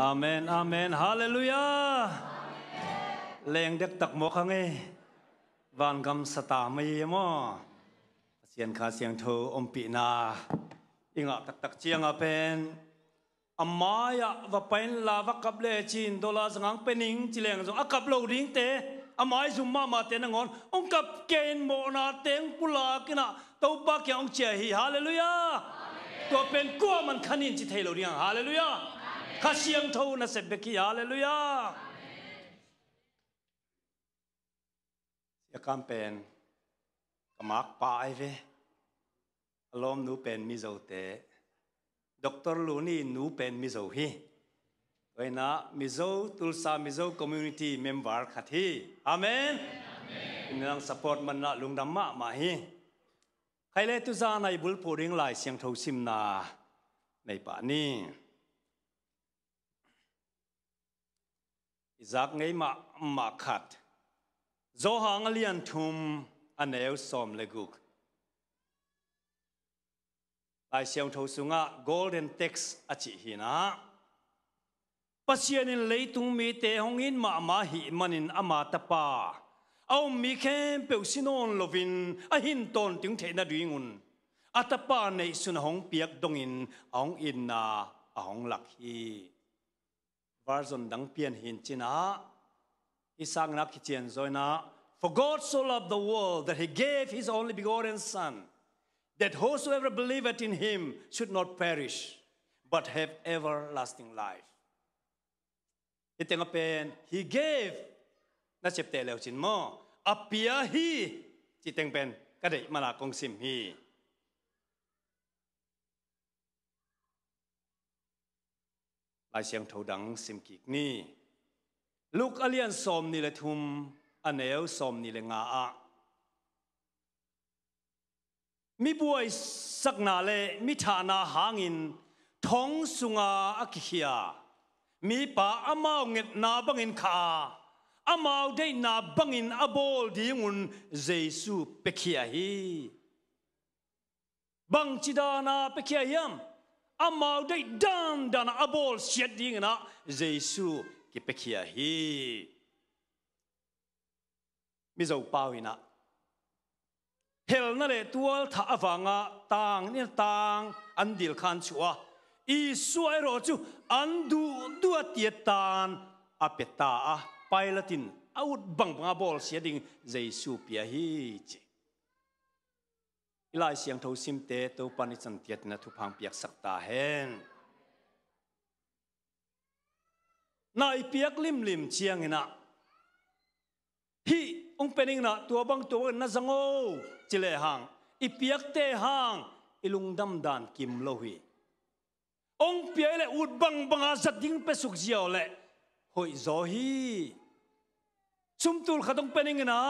อาเมนอาเมนฮาเลลูยาแรงเด็กตักหมกขังเอวันกำสตาไม่ยมอเสียงขาเสียงโทอมปีนาอิงะตักเจียงเป็นอามายะว่าเป็นลาวกับเลจินโดลาสังเป็นนิงจิเลงจงอากับโลดิ้งเตอามายซุมมาเตนังอนองกับเกณฑ์โมนาเตงปุลากินะตัวปากยังองเจียฮีฮาเลลูยาตัวเป็นกัวมันขันินจิเทโลเรียงฮาเลลูยาข้าเสียงโทนะเสบกีฮาเลลูยาอยากการเป็นกมักป่าไอเวอารมณ์หนูเป็นมิโซเตด็อกเตอร์ลูนี่หนูเป็นมิโซฮีไว้นะมิโซตุลซามิโซคอมมูนิตี้เมมเบอร์ขัดฮีอาเมนนี่นังสปอร์ตมันนะลุงดำมะมาฮีใครเล่ตุจาในบุลพูริงไลเสียงโทซิมนาในป่านี้จากไงมาขัดโจหังเลียนทุมอันเอวสมเลกุกไอเสียงทูสุงะ golden text อจิหินะปัจจัยนี้เลยตุงมีเตหงอินมาหิมันินอามาตปาเอามีแค่เปลสินอนลวินอหินตนถึงเทนดุยงุนอัตปาในสุนหงเปียกดงอินหงอินนาหงหลักฮีวาร์ซอนดังเปียนหินจินะอิสังนักเจียนโซยนะ For God so loved the world that He gave His only begotten Son, that whosoever believeth in Him should not perish, but have everlasting life. ที่เต็งเป็น He gave น่าเจ็บแต่แล้วจินมออเปียฮีที่เต็งเป็นก็ได้มาลากงสิมฮีลายเสียงเท่าดังสิมกิกนี่ลูกอเลียนสมนิเลทุมอันเอวสมนิเลงามีบวยสักนาเลมีฐานาหางินท้องสุงาอักเฮียมีป่าอามาวเงตนาบังอินขาอามาวได้นาบังอินอโบลดีงุนเยซูเปคียฮีบังจิดานาเปคียยามอามาวได้ดานอโบลเสียดีงนะเยซูกิเปคียฮีมิโซปาวินะเฮลนั่นแหละตัวท่าฟังต่างนี่ต่างอันเดียวกันชัวอีสวยรอจูอันดูเตียตานอาเปตาไปละตินอาวุธบังบอลเสียดิ่งเยซูเปียฮีจีอีไลเสียงทูซิมเตตัวปานิจันเตียตนะทุพังเปียกสักตาเฮนนายเปียกลิมเชียงนะฮีองเป็นอิงนะตัวบังตัวน่าจังโอจิเลหังอีเปียกเตหังอีลุงดำดานกิมโลฮีองเปียเลอุดบังอาจัดดิ้งเปสุกเจียวเลหอยโซฮีชุมตูลขัดองเป็นอิงนะ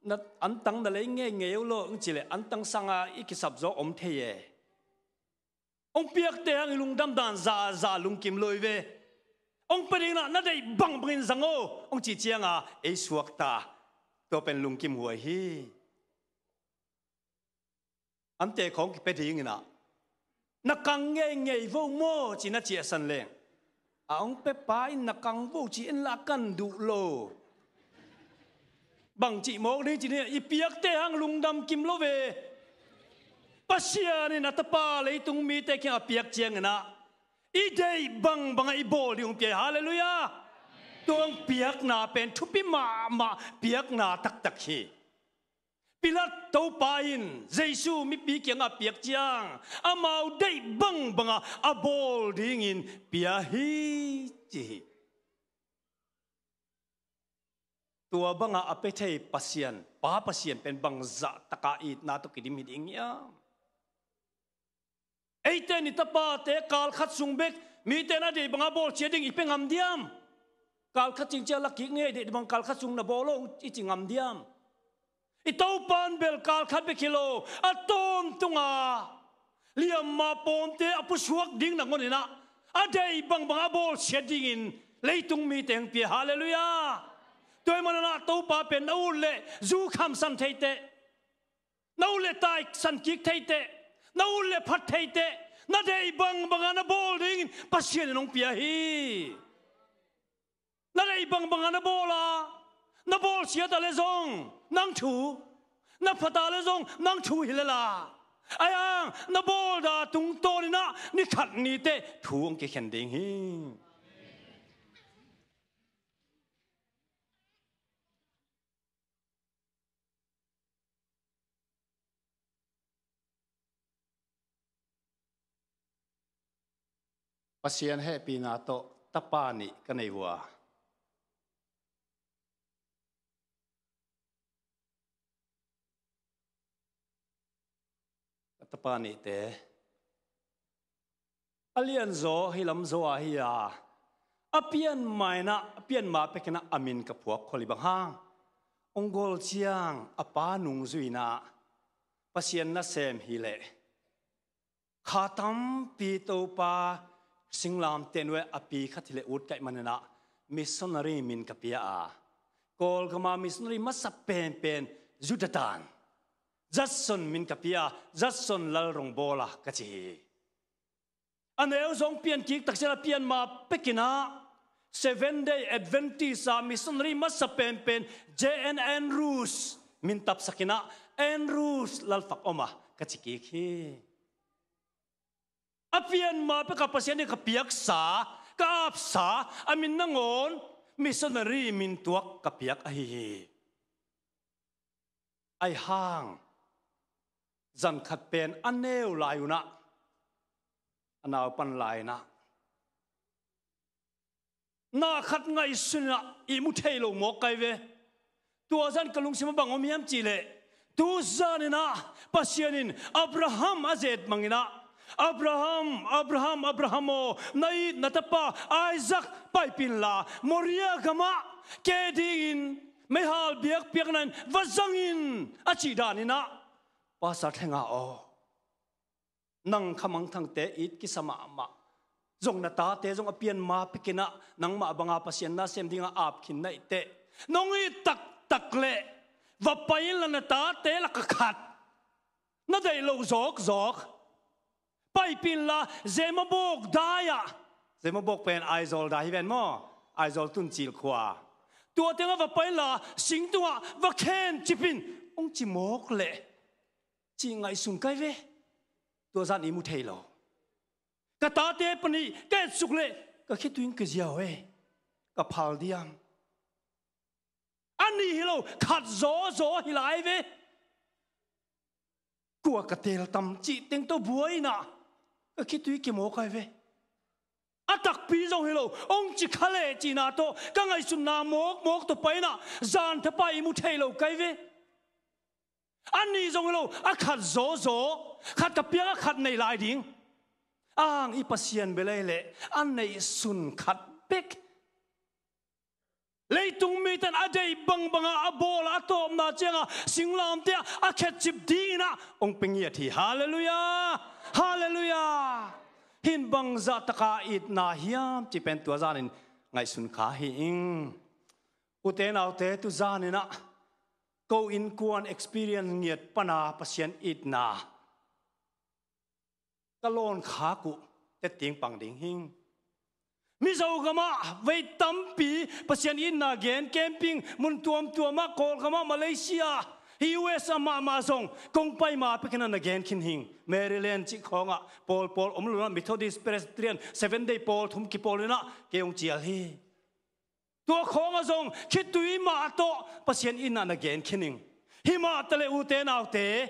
นัดอันตังนั่นเลยเงี้ยโลองจิเลอันตังสังอาอีกิสับโซอมเทเยองเปียกเตหังอีลุงดำดานซาลุงกิมโลฮีเวองเป็นยังน่าได้บังบินสังโอองจีเจียงไอสวกตาตัวเป็นลุงกิมหัวฮีอันเตะของเป็นยังไงนักกังเงี้ยวูโมจีน่าเจียสันเลงองเปปายนักกังวูจีนลักกันดูโลบังจีโมกนี่จีเนี่ยอีเปียกเตหังลุงดำกิมโลเวปัสยานี่นัตปาเลยตุงมีเตะแค่เปียกเจียงนะอีเดย์บังอีโบลิงเปียฮาเลลูยาตัวเปียกนาเป็นทุบิมาเปียกนาตักฮีปิลัดตัวปายินเยซูมีปีเกียงเปียกจางอามาได้บังอาโบลิงินเปียฮีจีตัวบังอาเปเทปัสยันป้าปัสยันเป็นบังจะตะกาอิดนาตุกิดิมิดิงยาไอเตนิตาปาเตกาลขัดสุงเบกมีเตน่าดีบังอาโบลเชียดิงอีเป็นงามเดียมกาลขัดจริงเจ้าลักกิ่งเงี้ยเด็ดบังกาลขัดสุงนาโบโลอีจริงงามเดียมอีเต้าปานเบลกาลขัดเบกิโลอะตอมตุงเลียมมาปอนเตอปุชวกดิ่งนักมันนะอะเดย์บังอาโบลเชียดิงินเลยตุงมีเตงเปียฮาเลลูยาตัวมันนะเต้าปาเป็นอูเล่จูคำสันเทเตนูเล่ตายสันกิกเทเตนูเล่พัดเทเต na dei bang bangana bol ding pasien nong pia hi na dei bang bangana bola na bol sia ta le zong nang thu na phata le zong nang thu hi le la ayang na bol da tung to ni na ni khat ni te thu ong ke khen ding hi pasien he pi na to tapani ka nei wa tapani te alian zo hilam zo a hi a apian mai na apian ma pe kana amin ka puak kholi bang hang ongol chiang apa nung zuina pasien na sem hi le khatam pi to pa singlam tenwe api khathile ut kai manana missionary min kapia a kol kama missionary masa pen judatan jason min kapia jason lal rong bola kachi aneu zong pian ki taksela pian ma pekina 7-day adventist a missionary masa pen JN Andrews min tap sakina Andrews lal fak oma kachi ki apian ma pe kapasian ni kapiak sa kaap sa amin nangon missionary min tuak kapiak ahi ai hang zan khat pen aneu layuna anaw pan lai na khat ngai suna i mu thailo mo kai ve tua zan kalung sima bangom yam chile tu zanina pasianin Abraham azet mangina Abrahamo nai natapa Isaac paipin la Moria gama kedin mehal biak nan vazangin achi danina pasat henga o nang khamang thang te it ki sama ma zong na ta te zong apian ma pikina nang ma banga pasien na sem dinga ap khin nai te nongi tak le va pain la na ta te la ka khat na dei lo zok pai pin la zema bok daya zema bok pen aizol da hi ven mo aizol tun chil khwa tua tenga va pai la sing tua va khen chipin ong chi mok le chi ngai sun kai ve tua zan imu thailo ka ta te pani ke suk le ka khituin ke jiao e ka phal diam ani hilo khat zo hilai ve kwa ka tel tam chi teng to buai na ka khitui ke mo kai ve atak pi zong hilo ong chi khale chi na to ka ngai sun na mok to pai na zan tha pai mu thailo kai ve ani zong hilo a khat zo khat ka pia khat nei lai ding ang i pasien belele an nei sun khat pek leitung mi tan adei banga abola atom na chenga singlam te a khet chip dina ong pengia thi hallelujah hin bang za taka it na hiam chi pen tua zanin ngai sun kha hi ing uten autte tu zanina ko in kuan experience nghiat pana pasien it na kalon kha ku te ting pang ding hing mi zo gama vei tampi pasien in na gen camping mun tuama kol gama Malaysia US ama zong kong pai ma pekena na gen kin hing Maryland chi khonga Paul omluna Methodist Presbyterian 7-day Paul thum ki polina keong chial hi tua khonga zong khitui ma to pasien in na gen kining hi ma tale u te nau te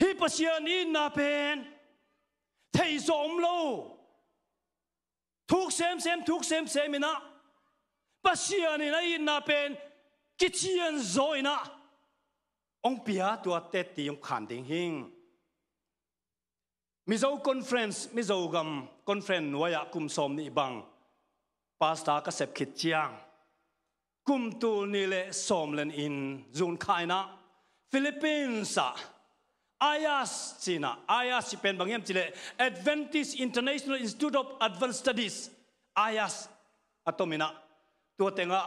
hi pasien in na pen thei zom lo thuk sem ina pasien ina in na pen kichian zoina ong pia tua te ti ong khan ding hing mizo conference mizo gam conference waya kum som ni bang pasta ka sep khit chiang kum tu ni le som len in zun khaina Philippines ayas pen bangem chile Adventist International Institute of Advanced Studies ayas atomina tua tenga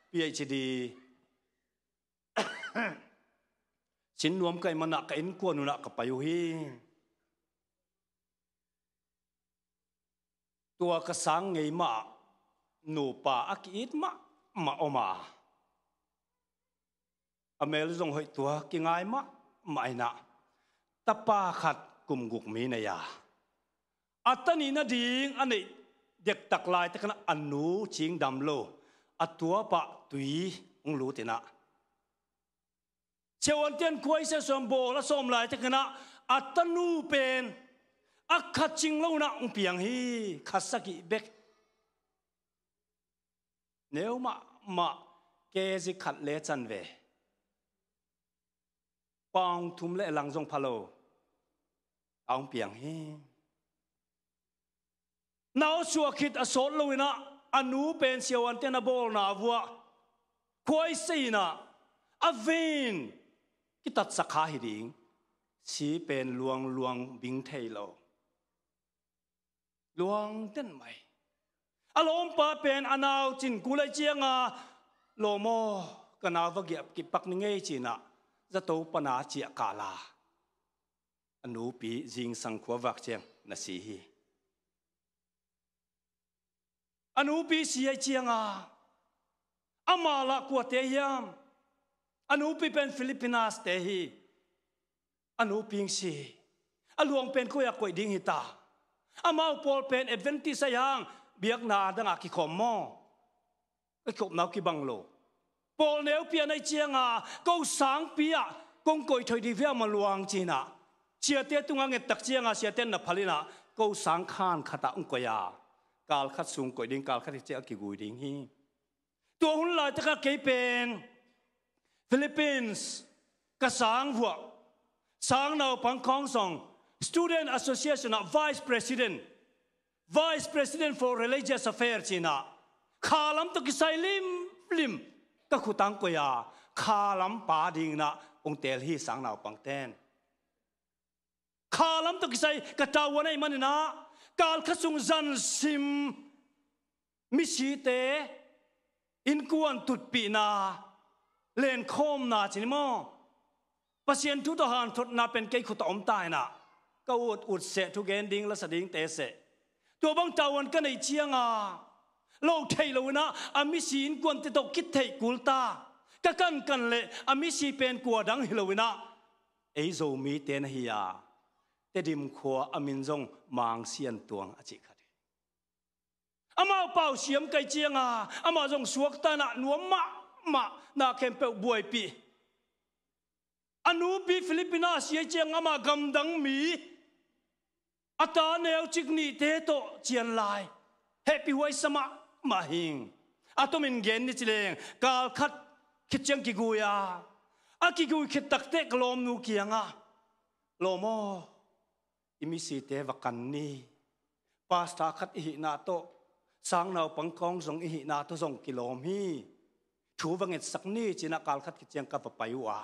PhD sin nuam kai mana ka in ko nuna ka payu hi ตัวกระสังไงมาหนูป่าอักอิดมาออกมาอเมริกาหอยตัวกิงไงมาไม่นะตาป้าขัดกุมกุกมีนายาอัตนีนาดิงอันนี้เด็กตักลายแต่ขณะอันนูจิงดำโลอัตัวปะตุยองรู้ตินะเชวันเตียนควยเสสมโบและสมลายแต่ขณะอัตนูเป็นอักขัดจิงโลนะองเปียงฮีขัดสกิเบกเนื้อมาเกจิขัดเลจันเวปองทุ่มเละหลังจงพะโลเอาเปียงฮีนาชัวคิดอสโลวินะอนูเป็นเสียวันเตนบอลนาวัวควยซีนะอเวนกิตัดสักขาหิดิงสีเป็นลวงบิงเทโลลวงเต้นไหมอารมณ์ปะเป็นอนาวจินกุเลเจียงาโลโมกันนาวเกียบกิปักนิเงจีนะจะโตปนาเจียกาลาอนูปีจิงสังขววักเจียงนาสีฮีอนุปีเสียเจียงอามาละกัวเทียมอนุปีเป็นฟิลิปปินัสเตฮีอนุปิงสีอลวงเป็นกุยกวยดิ้งหิตาอามาปอลเป็นเอเวนติสยังเบียกนาดังอากิคอมมอไอขบนาวกิบังโลปอลเนวเปียในเจียงก็สังเปียกงกอยถอยดีเวียมาลวงจีน่ะเสียเตตุงเงตักเจียงเสียเตนนับพลินะก็สังขานขตาองกอยากาลคัดสูงกว่าดิ้งกาลคัดที่เจ้ากิกุยดิ้งฮีตัวหุ่นลายตะกักเกยเป็นฟิลิปปินส์กระสังหัวสังนาวปังคองสอง Student Association Vice President for Religious Affairs จีน่ะขาลำตะกิไซลิมก็ขุตังกวยาขาลำป่าดิ้งนะองเตลฮีสังนาวปังเต้นขาลำตะกิไซกระตาวันไอ้มันนะกาลขสุงจันซิมมิชีเตอินกวนตุดปีนาเลนโคมนาจินิโมปัศยันทุตหานทดนาเป็นเกยขุตอมตายนะก็อุดเสทุเกนดิ้งและสดิ้งเตเสตัวบางตาวันก็ในเชียงโลกไทยเรานะอามิชีอินกวนติดตกิดไทยกุลตากะกันเลยอามิชีเป็นกัวดังฮิโลวินะไอโซมีเตนฮิยาแต่ดิมขัวอามินจงมังเสียนตวงอจิคัดอามาเป่าเสียมไกเจียงอามาจงสวกตาหนัวมะนาเข้มเปบวยปีอนุปีฟิลิปปินาเสียเจียงอามากำดังมีอัตาเนวจิกนีเตโตเจียนลายเฮปีไว้สมะมาหิงอัตมินเกนนิจิเลงกาลคัดคิดเจียงกิกุยอากิกุยคิดตักเตกลมนูเกียงโลโมอิมิสีเตวกันนี่ปาสตาคัดอิหินาโตสังนาวปังกองสงอิหินาโตสงกิโลมีถูวังเอ็ดสักนี่จีนักการคัดกิจยังกับไปวะ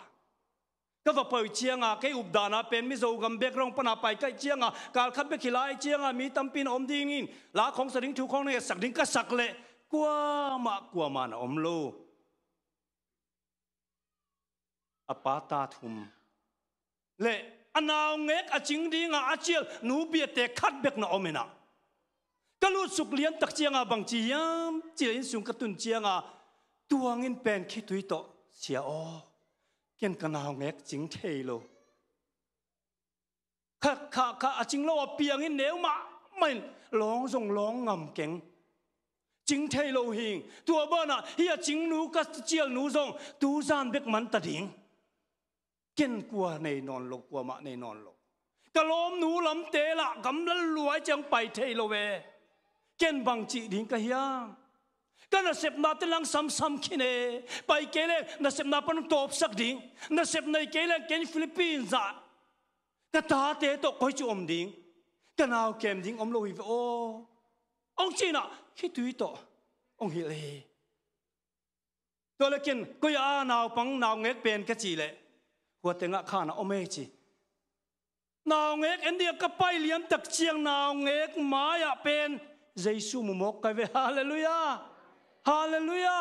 กับไปเชียงแกอุบดานาเป็นมิโซกัมเบกรองปนาไปใกล้เชียงการคัดเบกิลายเชียงมีตั้มปินอมดิ้งลาของสดิ้งถูกของเนี่ยสักดิ้งก็สักเละกว่ากว่ามันอมโลอปาตาทุมเละอันเอาเงกอจิงดิ้งอาเจียลนูเบียเตคัดเบกนาอมเมนะก็รู้สุกเลี้ยนตักเชียงบางจียมจีนสุงกระตุนเชียงตัวเงินเป็นคิดตุยโตเสียอเกินกันเอาเงกจิงเทโลข้าจิงโลเปียงเงินเหนียวมาไม่ร้องส่งร้องงำเก่งจิงเทโลหิงตัวบ้าน่ะเฮียจิงนูก็เจียลนูส่งตูซานเบกมันตัดหิงเกินกลัวในนอนโลกกลัวมาในนอนโลกกะล้มหนูล้ำเตละกำลังรวยจังไปเทโลเวเกินบางจีดิ้งกะเฮียกันน่ะเสพนาเตลังซ้ำคินเอไปเกเลน่ะเสพนาปนตบสักดิ้งน่ะเสพในเกเลเกนฟิลิปปินส์กะตาเตโตคอยจูอมดิ้งกันเอาเกมดิ้งอมโลวิโอองจีน่ะคิดตุยโตองฮิเลตัวเล็กินก็ยานาวปังนาวเงกเป็นกะจีเลหัวเตงะข้านะอเมจินาวเงกเอ็นเดียก็ไปเลี้ยงตักเชียงนาวเงกมายะเป็นเยซูมุมกกันเวฮาเลลูยาฮาเลลูยา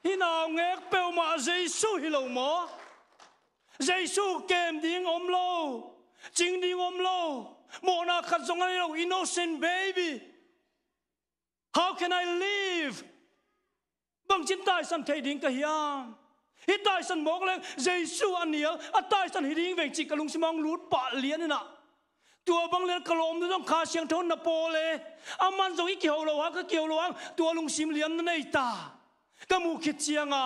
ฮินาวเงกเปลมาเยซูฮิโลโมเยซูเกมดิ้งอมโลจิงดิ้งอมโลโมนาขัดสงไอโลอินโนเซนเบบี้ how can I live bang chin tai san thei ding ka hiam hi tai san mok leng Jesu anial a tai san hi ding veng chi kalung simang lut pa lian naตัวบางเรื่องกลมต้องขาเสียงทนนับโปเลยอามันส่งอีเกี่ยวระวังก็เกี่ยวระวังตัวลุงซิมเลียนนั่นไอ้ตาก็มูคิดเชียงอ่ะ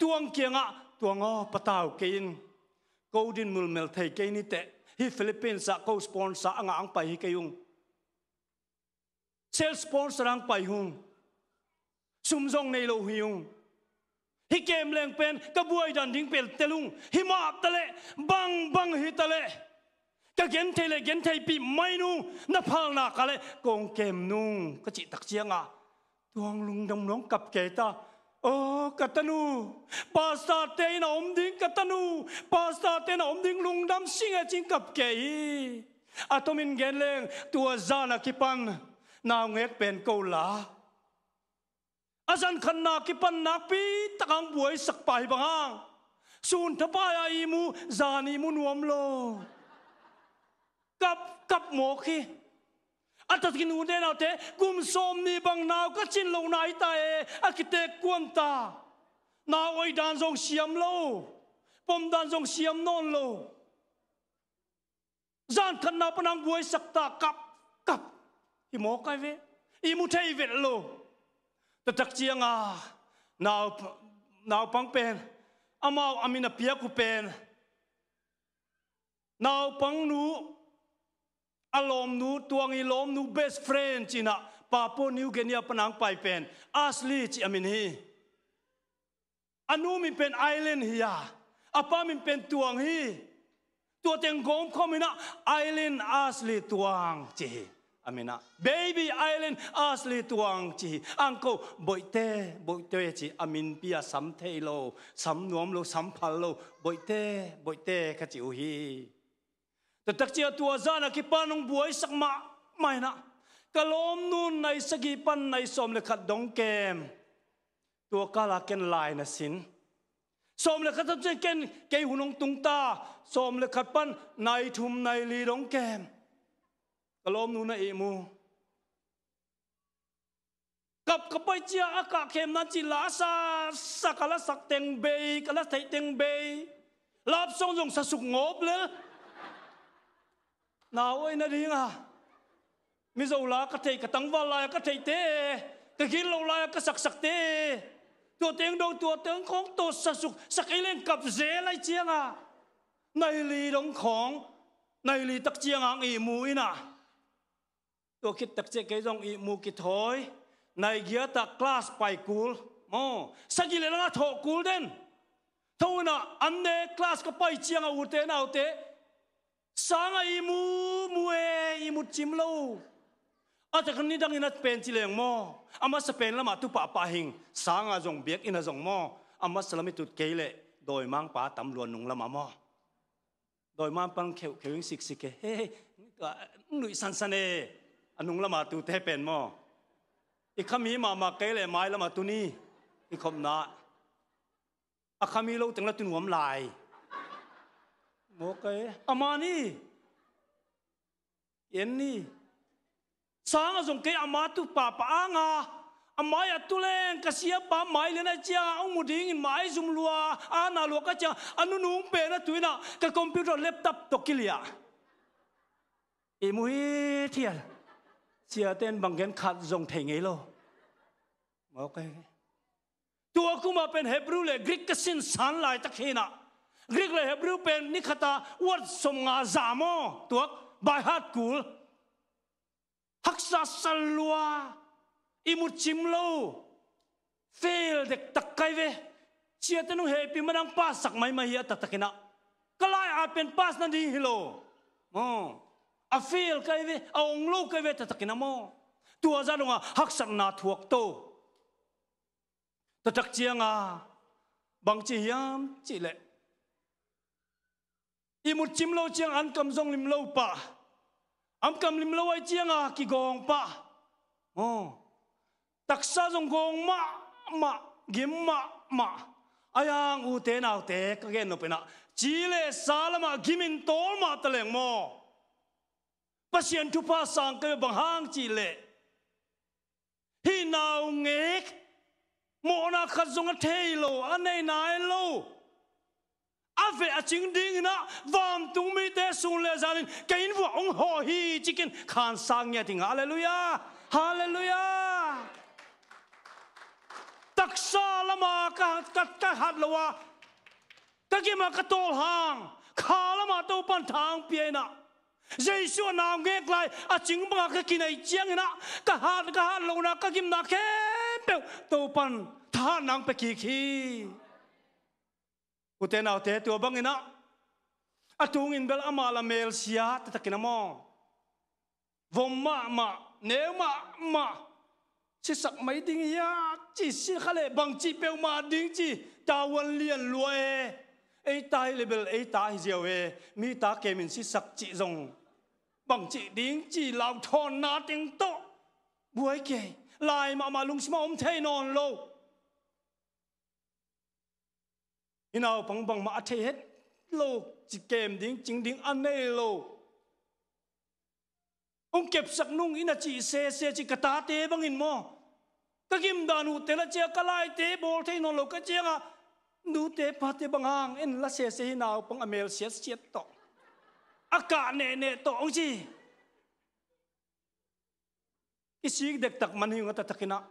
ตัวงเกียงอ่ะตัวงอปะตาวกินกูดินมุลเมลไทยกินนี่แต่ที่ฟิลิปปินส์ก็สปอนเซอร์อ่างไปให้กิยุงเซลสปอนเซอร์อ่างไปหุงซุ่มซองในโลหิวที่เกมแรงเป็นกระบวยดันทิ้งเป็นเตลุงหิมะตะเละบังฮิตะเละก็เกณฑ์ไทยเลยเกณฑ์ไทยปีไม่นุ่งนับพังนักอะไรกองเกมนุ่งก็จิตตักเชียงอ่ะดวงลุงดำน้องกับเกตาโอ้กัตนูภาษาเตยน่อมดิ้งกัตนูภาษาเตยน่อมดิ้งลุงดำสิงห์จิงกับเกยอาตมินเกณฑ์แรงตัวจานักกิปันนางเอกเป็นเกาหลาอาจารย์ขันนักกิปันนักปีตะกังบวยสักไปบางสูนทบายอีมูจานีมุนวมโลกับหมอคีอัตตินูเดนเอาเตกุมสมนีบังนาวก็จินลงนายตาอากิเตกวนตานาวไอดานทรงเสียมโลปมดานทรงเสียมนอนโลจานขันนาปนังบวยสักตากับอีหมอไกเวอีมุทัยเวโลแต่ตักเจียงนาวปังเป็นอามาอามินาเปียกุเป็นนาวปังนูอารมณ์นู้ตัวงี้ลมนู้ best friend จีน่ะปาปัวนิวเกเนียปนังไปเป็นอาสลีจีอามินฮีอันนู้มีเป็นไอแลนด์ฮียอาป้ามีเป็นตัวงี้ตัวเต็งกงคอมินะไอแลนด์อาสลีตัวจีอามินะ baby island อาสลีตัวจีอังโกบ่อยเตจีอามินปียสัมเทโลสัมนวมโลสัมพัลโลบ่อยเตขจิวฮีแต่ตักเจียตัวจานักปันองบวยสักมาไม่นะกลมนู่นในสกีปันในสมเลขัดดงเกมตัวกาลาเกนลายนะสินสมเลขัดทั้งเกนเกยหุนงตุงตาสมเลขัดปันในทุมในลีดงเกมกลมนู่นในเอมูกับไปเจียอากาศเข็มนั้นจิลาสักกะละสักเต็งเบยกะละไทเต็งเบยลาบทรงสสุกงบเลยนาวไอ้นาดีงะมิโซลากระเทยกระตังวาลายกระเทยเตะกระกินโลลายกระสักเตะตัวเตียงดงตัวเตียงของตัวสุกสักไอเล่นกับเจไรเจียงอ่ะในลีดงของในลีตักเจียงอ่างอีมูอีน่ะตัวคิดตักเจกไอดงอีมูกิถอยในเกียร์ตักคลาสไปกูลโม่สักกิเลนะถอกูลเด่นเท่านั้นอันเนคลาสก็ไปเจียงอุเตนเอาเตสังไอมูอีมูจิมโลอาจจะคนนี้ดังอินัดเป็นจิเลงโมอามาสเปนละมาตุปะปะหิงสังอาจงเบียกอินัดจงโมอามาสลามิตุดเกเลโดยมังปะตำรวจนุงละมาโมโดยมังปังเขียวสิกเฮ้หนุ่ยสันเออนุงละมาตุเทเป็นโมอีกขมีมาเกเลไม้ละมาตุนี่อีกคมนาอาขมีโลถึงละตุนหัวมลายโมเกอามานี่เอ็นนี่สังอาจงเกอามาตุปะอ่างอามาอยากตุเลงกษียปะไม้เลยนะเจ้าองมุดิ้งไม้ซุมลัวอานาลัวก็จะอนุนุ่งเป็นนะตุยนะกับคอมพิวเตอร์แล็ปท็อปตกิเลียมุยเทียนเสียเต้นบางเกนขัดจงเทงไงโลโอเคตัวกูมาเป็นเฮบรูเลยกรีกก็สิ้นสันลายตะเคียนกรีกเลยเฮบรูเป็นนิคตาวัดสมงาจามอตัวบายฮัดกูลฮักษาสลัวอิมุจิมโลเฟลเด็กตะไคเวเชียตนุเฮปีมันดังปัสสักไม่เฮียตะตะกินะก็ไล่อาเป็นปัสนั่นดีฮิโลอาเฟลไคเวเอาองลูกไคเวตะตะกินะโมตัวจารุงฮักษานาทวกโตตะตักเจียงบางจียามจีเล่อิมุจิมโลเจียงอันกำจงลิมโลปะอันกำลิมโลไอเจียงกิกองปะตักษาจงกองมากิมมาอายังอุเทนเอาเตกเกนโนเป็นจีเล่สาลมากิมินโตมาตะเลงโมปัศยันทุพาสังเกบังฮังจีเล่ฮีน lâu nghe mộ na khát dùng thế lâu anh này nãy lâu à về chính định na vam tung mi te sung le zanin cái in vụ ông họ hi chicken khan sang nghe tiếng hallelujah hallelujah taksa lama ka hat lawa ka ki ma ka tol hang kha lama to pan thang pie na Giêsu nào nghe lại à chính bằng cái kỳ này chiang na ka hat lâu na ka kim na khe bèo to pan tha nang pe ki khi u te nào te tua bang ina à tung in bel amala mel sia ta takina mo vom ma nếu mà chỉ sắc mấy tiếng ya chỉ xin khá lệ bằng chỉ bèo mà tiếng chỉ ta quân liền lùi ấy tai level ấy ta hi diệu mi ta kê mình chỉ sắc chỉ dùng bằng chỉ tiếng chỉ làm thon na tiếng to buổi kê lại mà lung xí mà om thay non lâu you know bằng mà thay hết lâu chỉ kèm tiếng chính tiếng ăn này lâu ông kẹp sắc nung ina chỉ xe chỉ cả ta té bằng in mo các kim đàn u té là chia cả lại té bol thay non lâu cái chia à nu té phát té bằng hàng in là xe nào bằng amel xe to à cả nè to ông gì cái gì đẹp tắc man hiu ngata takina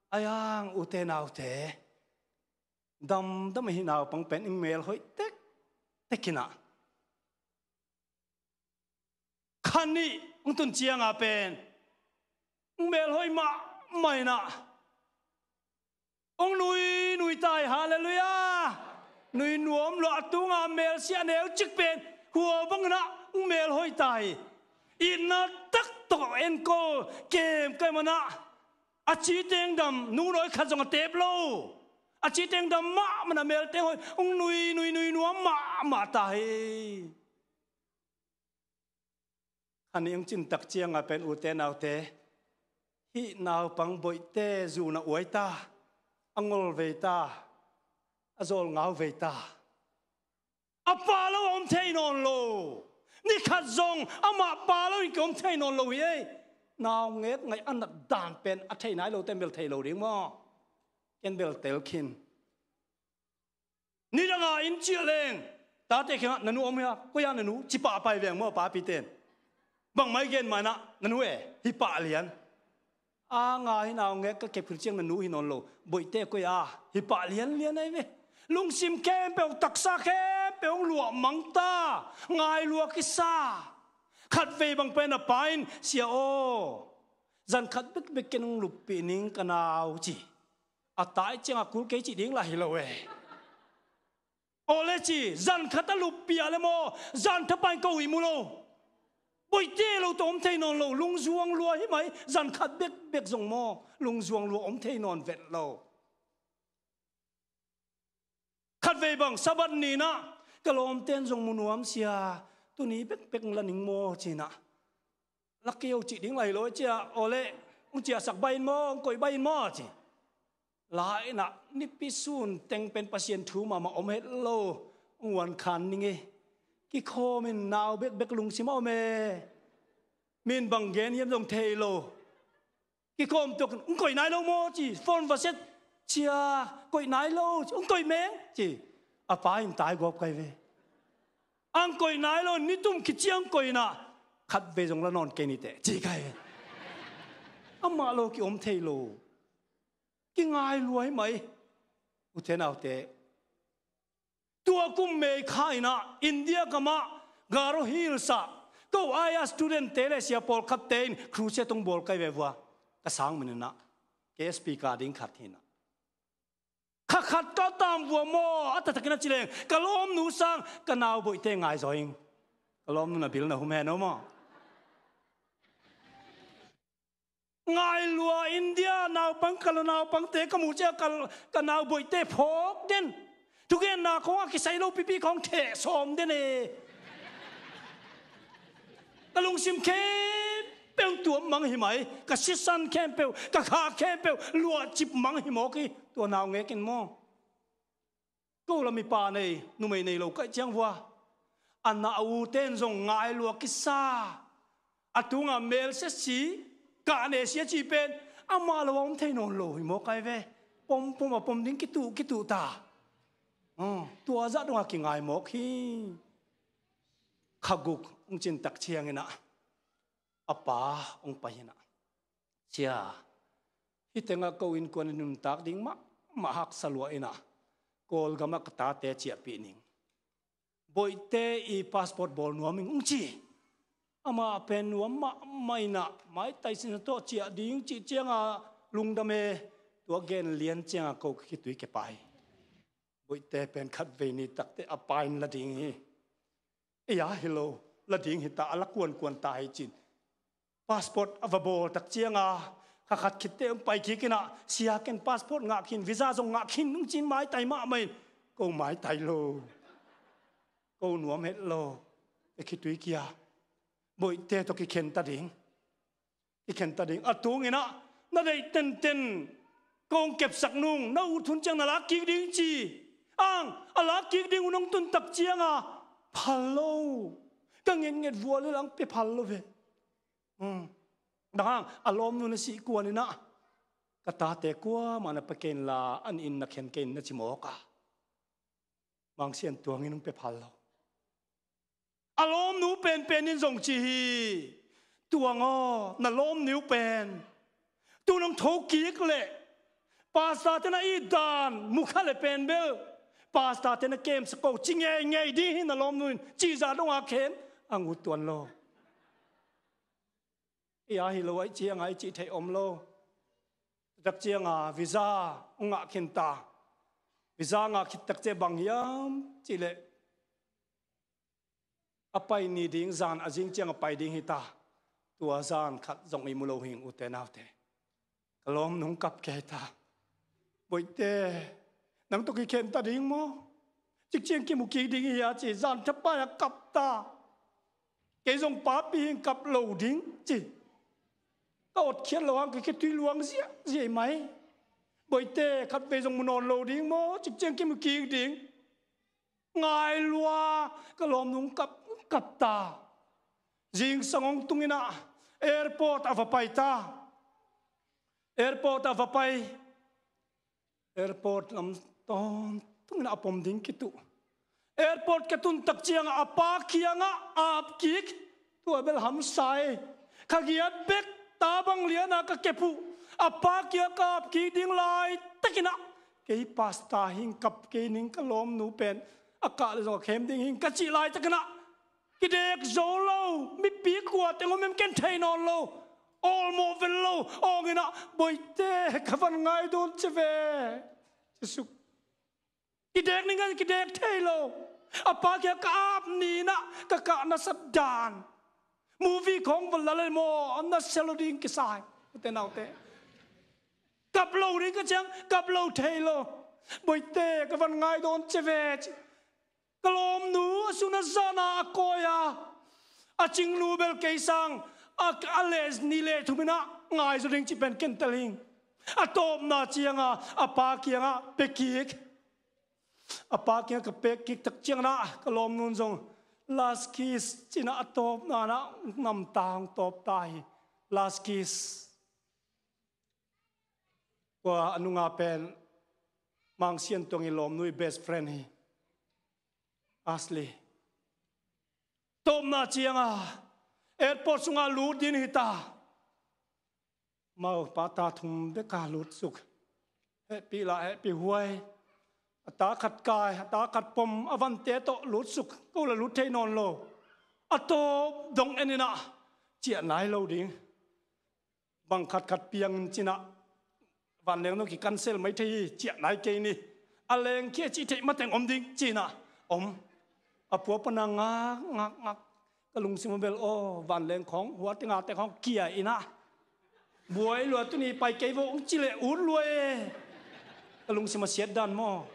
ayang u té nào té đâm hi nào bằng pen email hoi tekina khani ông tuân chiang à pen email hoi mày na ông nuôi tai hallelujah nuôi nuông lo tung à mail xia neo chiếc pen hùa băng na mail hoi tai ina tắc to en ko kem cái mà na à chỉ tiếng đầm nu nói khát trong tép lâu à chỉ tiếng đầm mà na mail tiếng hoi ông nuôi nuông mà tai anh em chính tắc chiang à pen u te nào te hi nào bằng bội te dù na uai ta angol về ta azol ngao về ta apa lo om thei non lo ni khat zong ama pa lo in kom thei non lo ye nào nghe ngày ăn đặt đàn pen a thei nai lo tem bel thei lo ding mo ken bel tel khin ni danga in chia leng ta te kha nanu om ya ko ya nanu chi pa pai veng mo pa pi ten bằng mấy gen mà na nanu hi pa lian à ngài nào nghe cái kẹp chiang nanu hi non lo bội te ko ya hi pa lian ai ve lung sim kem pe tak sa kem pe ong lua mang ta ngài lua ki sa khát về bằng pen a pain sia o dàn khát bích bích ken lup pi ning kanao chi à tại chiang a kul ke chi ding la hi lo ô lê chi dàn khát a lup pi ale mo dàn thap pai ko hi mu lo bội te lo to om thei non lo lung zuang lua hi mai dàn khát bích zong mo lung zuang lua om thei non vet lo khát về bằng sabat ni na kalom ten zong munuam sia tu ni bek laning mo china lakio chi ding lai lo chia ole ung chia sak bain mo ung koi bain mo chi lai na ni pisun teng pen pasien thu ma om het lo ung wan khan ni nge ki kho min naw bek lung sim o me min bang gen yem dong thei lo ki khom tok ung koi nai lo mo chi phone va set chia koi nai lo ung koi meng chi a pa im tai gop kai ve ang koi nai lo ni tum ki chiang koi na khát về dòng la non cây ni tệ chỉ cái amma lo ki om thei lo ki ngai luai mai u thế nào tệ tua kum me khai na India kama Garo Hilsa ko aya student tele sia pol captain cruise tong bol kai ve wa ka sang min na ke speaker ding khat hin na khát ka tam vua mo ata takina chileng kalom nu sang kanau boi te ngai zoing kalom nu na bil na hum he no mo ngài lùa India nào bằng tế cái mũ che cái nào bội tế phốt đến tu cái nào có cái say lâu pipi không thể xóm đến này cái lùng sim kém bèo tua măng hi mai cái xích san kém bèo cái khá kém bèo lùa chip măng hi mò cái tua nào nghe kinh mò câu là mi pa này nu mày này lâu cái chiang vua anh na u tên dòng ngài lùa cái sa à tu ngà mel sẽ xí cả này sẽ chỉ bên ama lawam thei non lo mo kai ve pom ding kitu ta tua za dong ki ngai mo khi khaguk ung chin tak chiang ina apa ung pahina chia hi tenga ko in kon num tak ding ma hak salwa ina kol gama kata te chia pi ning boite I passport bol nuaming ung chi ama pen nuam maina mai tai sin to chia ding chi chianga lungdame tua gen lian chianga ko ki tui ke pai boite pen khat ve ni takte apain la ding hi ya hello la ding hi ta ala kwan ta hi chin passport avabol tak chianga khat khitte pai ki kina sia ken passport nga khin visa jong nga khin nung chin mai tai ma mai ko mai tai lo ko nuam het lo e ki tui kia boi te to ki khen ta ding atung ina na dei ten kong kep sak nung na u thun chang na la ki ding chi ang ala ki ding unong tun tak chianga phalo ka nget vual lang pe phalo ve dang alom nu na si kuan ina kata te kwa mana paken la an in na khen ken na chimoka mang sian tuang inung pe phalo alom nu pen in zong chi tuang na lom niu pen tu nong thok ki le pasta tena I dan mukha le pen bel pasta tena kem sko chinge nge di hin na lom nu chi za dong a khen ang u tuan lo ya hi lo ai chiang ai chi thei om lo dak chiang a visa nga khen ta visa nga khit tak che bang yam chi le apai ni ding zan azing chiang apai ding hi ta tua zan khat zong I mulo hing u te nau te kalom nung kap ke ta boite nang to ki khen ta ding mo chik chiang ki mu ki ding hi a chi zan thapa ya kap ta ke zong pa pi hing kap lo ding chi ka ot khian lo ang ki tui luang zia mai boite khat ve zong munon lo ding mo chik chiang ki mu ki ding ngai lua kalom nung kap ta jing sangong tungina airport avapai ta airport lam ton tungina apom ding kitu airport katun tak chiang apa khianga ap kik tua bel ham sai khagiat bek tabang liana ka kepu apa kia kap ki ding lai takina ke pasta hing kap ke ning kalom nu pen aka le zo khem ding hing ka chi lai takana ki dek zo lo mi pi kwa tengom mem ken thai non lo all mo vel lo ongina boite ka van ngai don cheve jesu ki dek ninga ki dek thai lo apa kia ka ap ni na ka na sat dan movie khong vel la le mo na seloding ki sai te nau te kap lo ring ka chang kap lo thai lo boite ka van ngai don cheve kalom nu suna zana koya aching lu bel keisang ales ni le thumina ngai zo ring chi pen ken taling atom na chianga apa kianga pekik apa kia ka pekik tak chiang na kalom nun zong last kiss china atop na nam tang top tai last kiss wa anunga pen mang sian tong ilom nui best friend hi asli tom na chianga airport sunga lut din hita mau pata thum be ka lut suk happy la happy huai ata khat kai ata khat pom avan te to lut suk ko la lut thei non lo ato dong enina chia nai lo ding bang khat piang china van leng no ki cancel mai thei chia nai ke ni aleng kia chi thei ma teng om ding china om apua pananga ngak kalung simabel o van leng khong huwa tinga te khong kia ina buai lo tu ni pai ke vo ong chile un lue kalung sima siat dan mo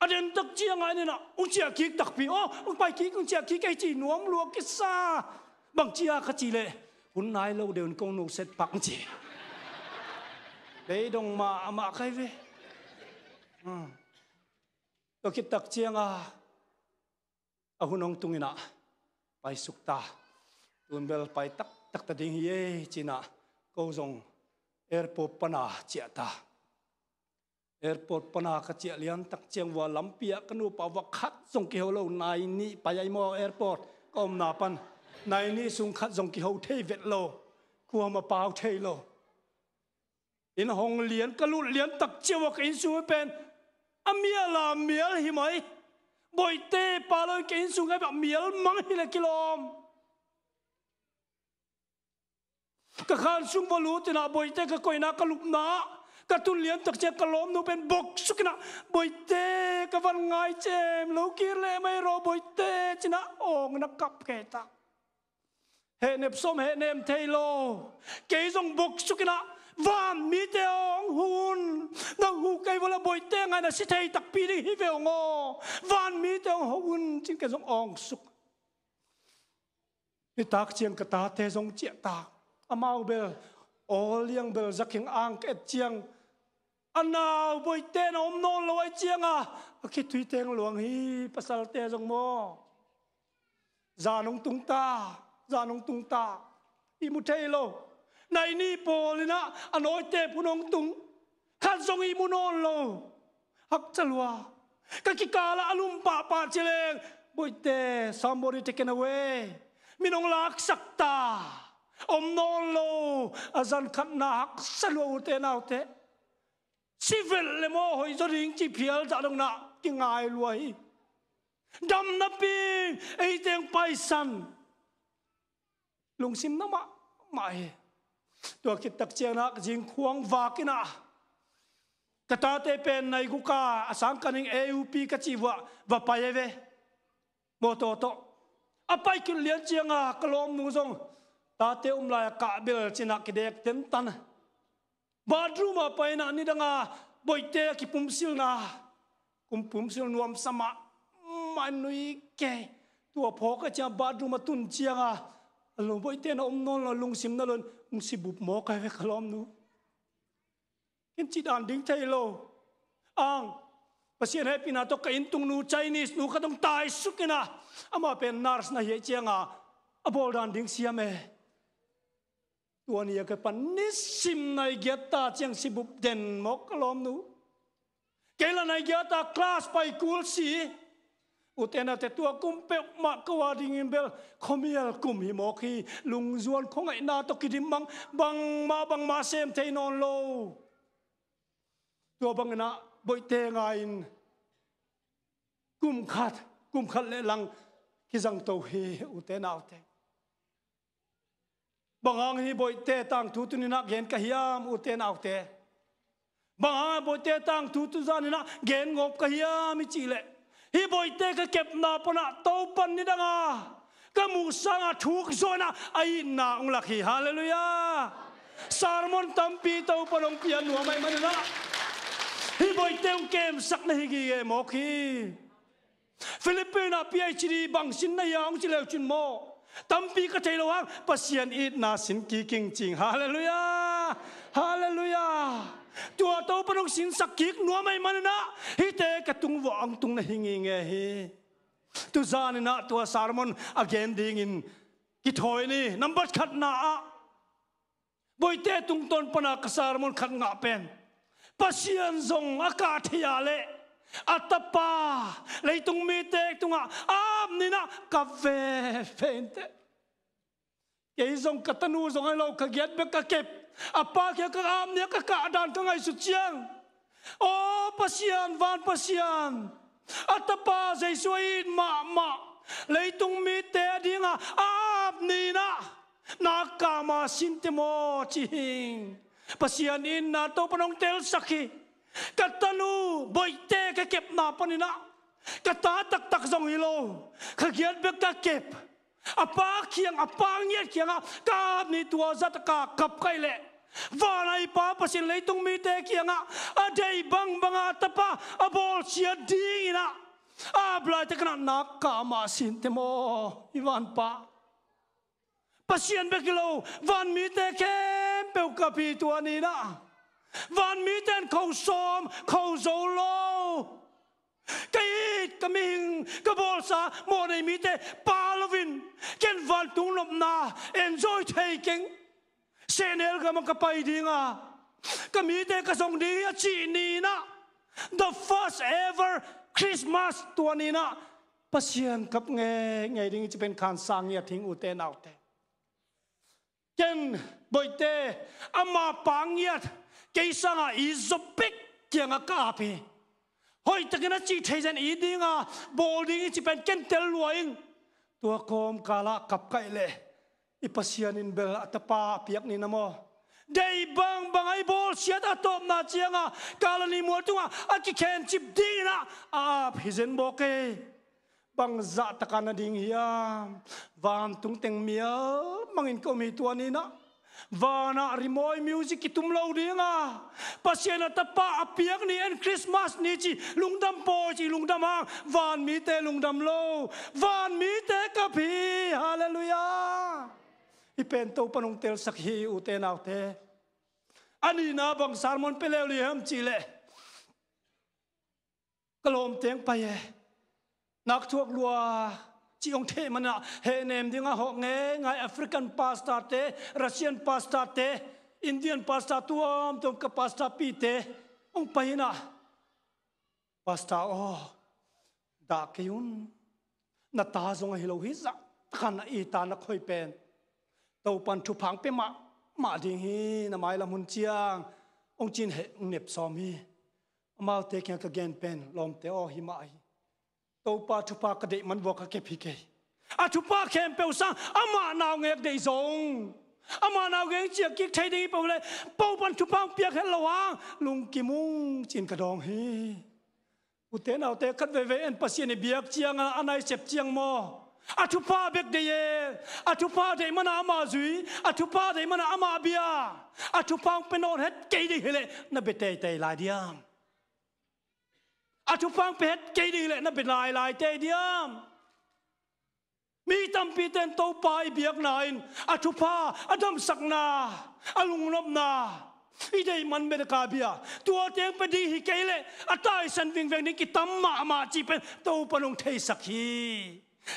aden tak chiang ai na ong chia ki tak pi o ong pai ki ong chia ki kai chi nuam luo ki sa bang chia kha chi le hun nai lo deun kong nu set pak chi dei dong ma kai ve to ki tak chiang a hunong tungina pai sukta tun bel pai tak ta ding ye china câu dòng airport pana chia ta airport pana ka chia lian tak cheng wa lampia kanu pa wa khat dòng ki ho lo nai ni pa yai mo airport kom na pan nai ni sung khat dòng ki ho thei vet lo ku ma pau thei lo in hong lian ka lu lian tak chewa ka in su pen amia la mial hi mai boi te pa lo ka in su ga ba mial mang hi le kilom ka khan sung bolu tina boi te ka koina ka lup na ka tun lian tak che kalom no pen bok sukna boi te ka van ngai chem lo kir le mai ro boi te china ong na kap ke ta he nep som he nem thei lo ke jong bok sukna van mi te ong hun na hu kai wala boi te ngai na si thei tak pi hi ve ngo van mi te ong hun chin ke jong ong suk ni tak chiang ka ta te jong chia ta amau bel oliang bel zaking ang ket chiang anau boi te na om non loi chiang a ki thui teng luang hi pasal te jong mo zanong tung ta imu thei lo nai ni polina anoi te punong tung khan song i munon lo hak chalwa ka ki kala alum pa chileng boi te somebody taken away minong lak sakta om non lo azan khat na hak salwa ute na ute sivel le mo hoi zo ring chi phial za dong na ki ngai luai dam na ping ei teng pai san lung sim na ma mai tua kit tak chiang na jing khuang va kina kata te pen nai ku ka asang kaning AUP ka chi wa pai ve mo to apai kin lian chiang a kalom mu zong ta te la ka bel china ki dek ten tan bathroom a pai na ni danga boi te ki pum sil na pum sil nuam sama manui ke tua pho ka cha bathroom a tun chiang a lo boi te na non lo lung sim na lon si bup mo ka ve kalom nu kin chi dan ding thei lo ang pasien he pina to ka in tung nu Chinese nu ka dong tai sukina ama pen nurse na ye chiang a abol dan ding siame tua ni ka pan ni sim nai geta chiang si bup den mo kalom nu kela nai geta class pai kul si utena te tua kumpe ma kawa dingin bel khomial kum hi mo khi lung zuan khongai na to kidim bang ma sem thei non lo tua bang na boi te ngain kum khat le lang ki jang to hi utena ute bangang hi boi te tang thu tu ni na gen ka hiam utena ute bangang boi te tang thu tu zan ni na gen ngop ka hiam chi le hi boi te ka kep na pona to pan ni danga ka mu sanga thuk zona ai na ong lakhi hallelujah sarmon tampi to panong pian nu mai manana hi boi te ong kem sak na hi gi mo khi Filipina PhD bang sin na yang chi leu chin mo tampi ka thei lo hang pasian it na sin ki king ching hallelujah tua to panong sin sakik nuam mai manana hi te ka tung wang tung na hingi nge hi tu zani na tua sermon again ding in ki thoi ni number khat na a boi te tung ton pana ka sermon khat nga pen pasian zong aka thia le atapa leitung mi te tunga am ni na ka ve fente ke zong katanu zong ai lo ka get be ka kep apa ke ka am ne ka dan ka ngai su chiang o pasian van pasian atapa zai suin ma leitung mi te dinga am ni na ka ma sintemo ching pasian in na to panong tel sakhi katanu boi te ka kep na panina kata tak zong hilo ka get be ka kep apa kiang apa ngiat kiang ka ni tua zat ka kap kai le vanai pa pasin leitung mi te kiang adai bang tapa abol sia dingina ablai te kana nak ka ma sin te mo iwan pa pasien be kilo van mi te kem pe ka pi tua ni na van mi ten khâu som khâu zo lo cái kaming kabol sa mo nei mi te palovin ken van tung lop na enjoy taking Chanel ka magkapay di nga kami te kasong di chi ni na the first ever Christmas ตัวนี้นะปัสยันกับไงดิ้งจะเป็นการสร้างเนี่ยทิ้งอุเทนเอาแต่เก่งบ่อยเตะอามาปังเนี่ยเกี่ยสังอีจบปิกเกี่ยงกับอาพีหอยตะกี้นะจีเทจันอีดิ้งบอลดิ้งจะเป็นเก่งเตลลวยตัวโคมกาละกับไก่เล่อีปัสยันอินเบลอัตปาเปียกนี่นะโมได้บางไอ้บอลเสียตาตบนาเจียงกาลนี่มัวตัวอากิเคนจิบดีนะพิเศษบอกเกบางจัตกันดิ่งเฮียวานตุงเต็งเมียมังอินก็มีตัวนี้นะวานาริมอยมิวสิกตุมเลาดิ่งปัสยานาตปาอภิยังนี่เอ็นคริสต์มาสนี่จีลุงดำโปจีลุงดำฮางวานมีเตลุงดำโลวานมีเตกับพีฮาเลลูยาอีเป็นตัวปนงเตลสักฮีอุเตนเอาเตอันนี้นะบางสารมันไปเลวเลยฮัมจีเล่กลมเตียงไปนักทั่วลัวจีองเทมันอะเฮเนมดิ้งหอกไงแอฟริกันพาสต้าเตรัสเซียนพาสต้าเตอินเดียนพาสต้าตัวตัวกับพาสต้าปีเตองไปนะพาสต้าดาเกยุนนัตตาจงให้เราหิจักขันอีตานักคอยเป็นตัวปันทุพังเปมาดิ่งฮีนามายละมุนเจียงองจินเหงเน็บซอมีมาเตะแข่งกับเกนเป็นลมเตอหิมาตัวปาทุปากระเดมันบอกกับพี่เกยทุปาแข่งเปลซังอามานาวเงกเดยซงอามานาวเงกเจียกิกไทยดีเปล่าเลยปูปันทุพังเปียกเห็นระวังลุงกิมุงจินกระดองฮีอุเทนเอาเตะคัดเวเอ็นปัสยานิเบียกเจียงอันไหนเจ็บเจียงโมทุพาเบกเดียทุพาเดมันอามาจุยทุพาเดมันอามาเบียทุพาเป็นอนเฮ็ดเกยดีเลยนั่นเป็นเตยลายเดียมทุพาเป็นเฮ็ดเกยดีเลยนั่นเป็นลายเตยเดียมมีตั้มปีเต็นโตไปเบียกนายทุพาดัมสักนาลุงนบนาอีเดมันเบดกาเบียตัวเตียงไปดีฮิเกยเลยตายสันวิงเวงนี้กิตัมมาจีเป็นโตปนงเทสักฮี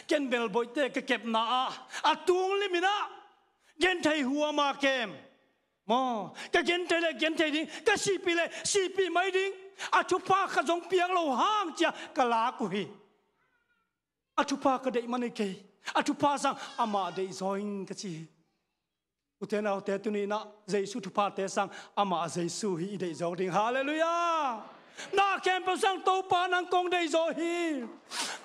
เกนเบลบอยเตก็เก็บหน้าตุงลิมินะเกนไทยหัวมาเกมมอก็เกนไทยเลยเกนไทยดิ้งก็สี่ปีไม่ดิ้งทุพาขจงเปียงเราห้างจ้ะก็ลากุยทุพาก็ได้มันไอเกยทุพาสั่งอามาได้ซอยก็จีอุเทนเอาแต่ตัวนี้นะเจสุทุพาเตสั่งอามาเจสุฮีได้ซอยดิ้งฮาเลลูยานาแคมเปลสังโตปานังกงได้โซฮี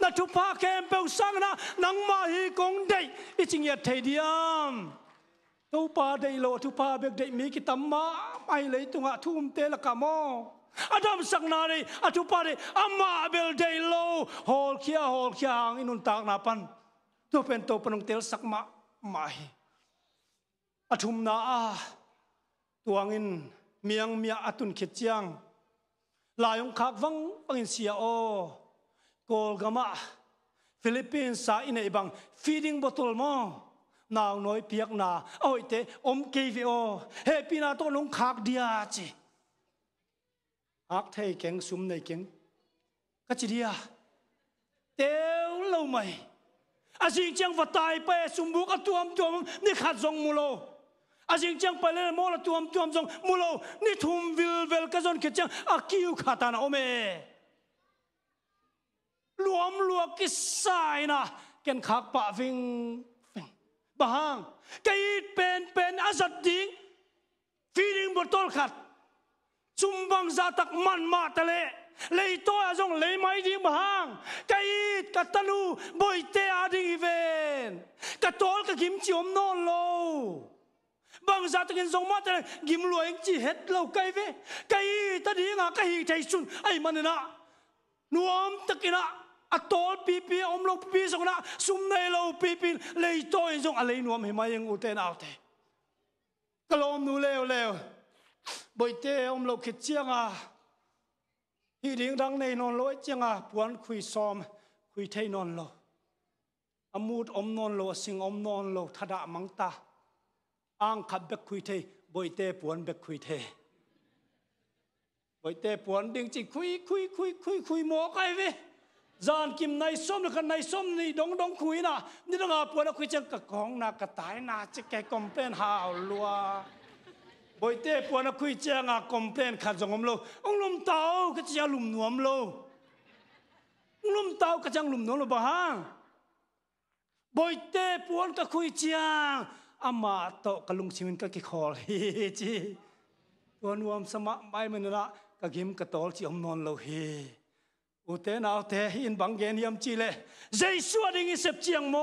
นาทุพาแคมเปลสังนะนังมาฮีกงได้อิจิงยัดเทียมโตปาได้โลทุพาเบกได้มีกิตามะไม่เลยตุงะทุ่มเตละกามอดัมสังนาได้ทุพาได้อามาเบลได้โลฮอลเคียงอินุนตากนาปันตัวเป็นโตปนงเตลสักมาไม่ทุมนาตัวงินเมียตุนขิดจังลายองคักวังปังอินเซียโอกอลกามาฟิลิปปินส์สายในบังฟีดิ้งบอทลมอนาวน้อยเปียกนาเอาไอเตะอมเกวิโอเฮปีนาโตลงคักเดียจีอักเทยเก่งซุ่มในเก่งก็จีเดียเต้าเล่าไหมอาจิงจังวัดตายไปซุ่มบุกตัวนี่ขัดทรงมูโลอาจิงจังไปเลยมอละตัวจงมูโลนี่ทุ่มวิลเวลก็จนเกิดจังอาคิวขาตานาโอเมรวมกิสไซนะเกันขักปะฟิงบางก็อีเป็นอาจัดดิ้งฟีดิ้งบอตอลขัดซุ่มบังซาตักมันมาทะเลเลยตัวอาจงเลยไม่ดิ้งบางก็อีกัตนูบอยเตอาดิ้งอีเวนกัตอลก็กิมจิอมนอนโลบางสัตว์กินสงมาแต่กิมลอยจีเฮ็ดเราไกเวไกตะดีงาไกใจสุนไอ้มันนะนวมตะกินะอัตอลปีอมเราปีสงนะซุมในเราปีเลยโตอินสงอะไรนวมให้มายังอุเทนเอาเตกลมนูเลวบ่อยเตอมเราคิดเจียงฮีดิ้งดังในนอนลอยเจียงปวนคุยซ้อมคุยเทนอนเราอมูดอมนอนเราสิงอมนอนเราทดามังตาอ่างขับเบกคุยเทบ่อยเตปวนเบกคุยเทบ่อยเตปวนดิ้งจีคุยหมอไกเวจานกิมในส้มแล้วกันในส้มนี่ดงคุยนะนี่ต้องเอาปวนคุยจังกะของนากระต่ายนาจะแกกอมเป็นหาวลัว บอยเต้ปวนักคุยเจ้างาคอมเพลนขัดจงอมโลองลุมเต้าก็จะลุมหนวมโลลุมเต้าก็จะลุมหนวมโลบ้างบอยเต้ปวนก็คุยเจ้างอามาโตกลุงชิมินก็กิคอลฮีจีตัวนวมสมะใบมันละก็กิมกระตอลจีอมนอนโลฮีอุเทนเอาเทหินบังเกนยมจีเลใจสวดยิ่งเสพเจียงโม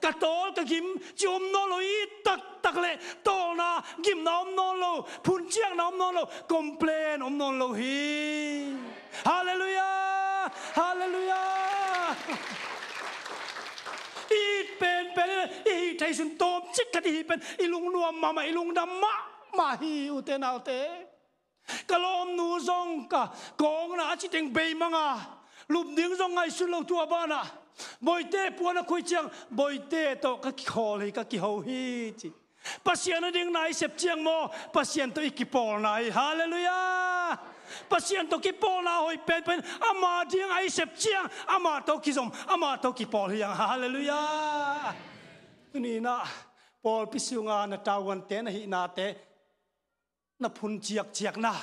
กระตอลก็กิมจีอมนอนโลฮีตักเลโตนากิมน้อมนอนโลพุนเจียงน้อมนอนโลคอมเพลนอมนอนโลฮีฮาเลลูยาฮาเลลูยาอีเป็นอีไทยสุนโตมจิกกะดีเป็นอีลุงนวมมาอีลุงดำมาฮีอุเทนเอาเทกะลอมนูซงกะกองนะจิเต็งเบยมังอ่ะลุมดิ้งซงไงสุดเราตัวบ้านะบอยเต้ปวนะคุยเจียงบอยเต้โตก็กิคอเลยก็กิเฮาฮีจิปัสยานะดิ้งไหนเสพเจียงโมปัสยานโตอีกิปอลไหนฮาเลลูยาปัสยานโตกิปอลนะหอยเป็นอามาดิ้งไอเสพเจียงอามาโตกิซอมอามาโตกิปอลยังฮาเลลูยานี่นะปอลพิสุงานะตาวันเตนะหินาเตนับพุนเจียกนะ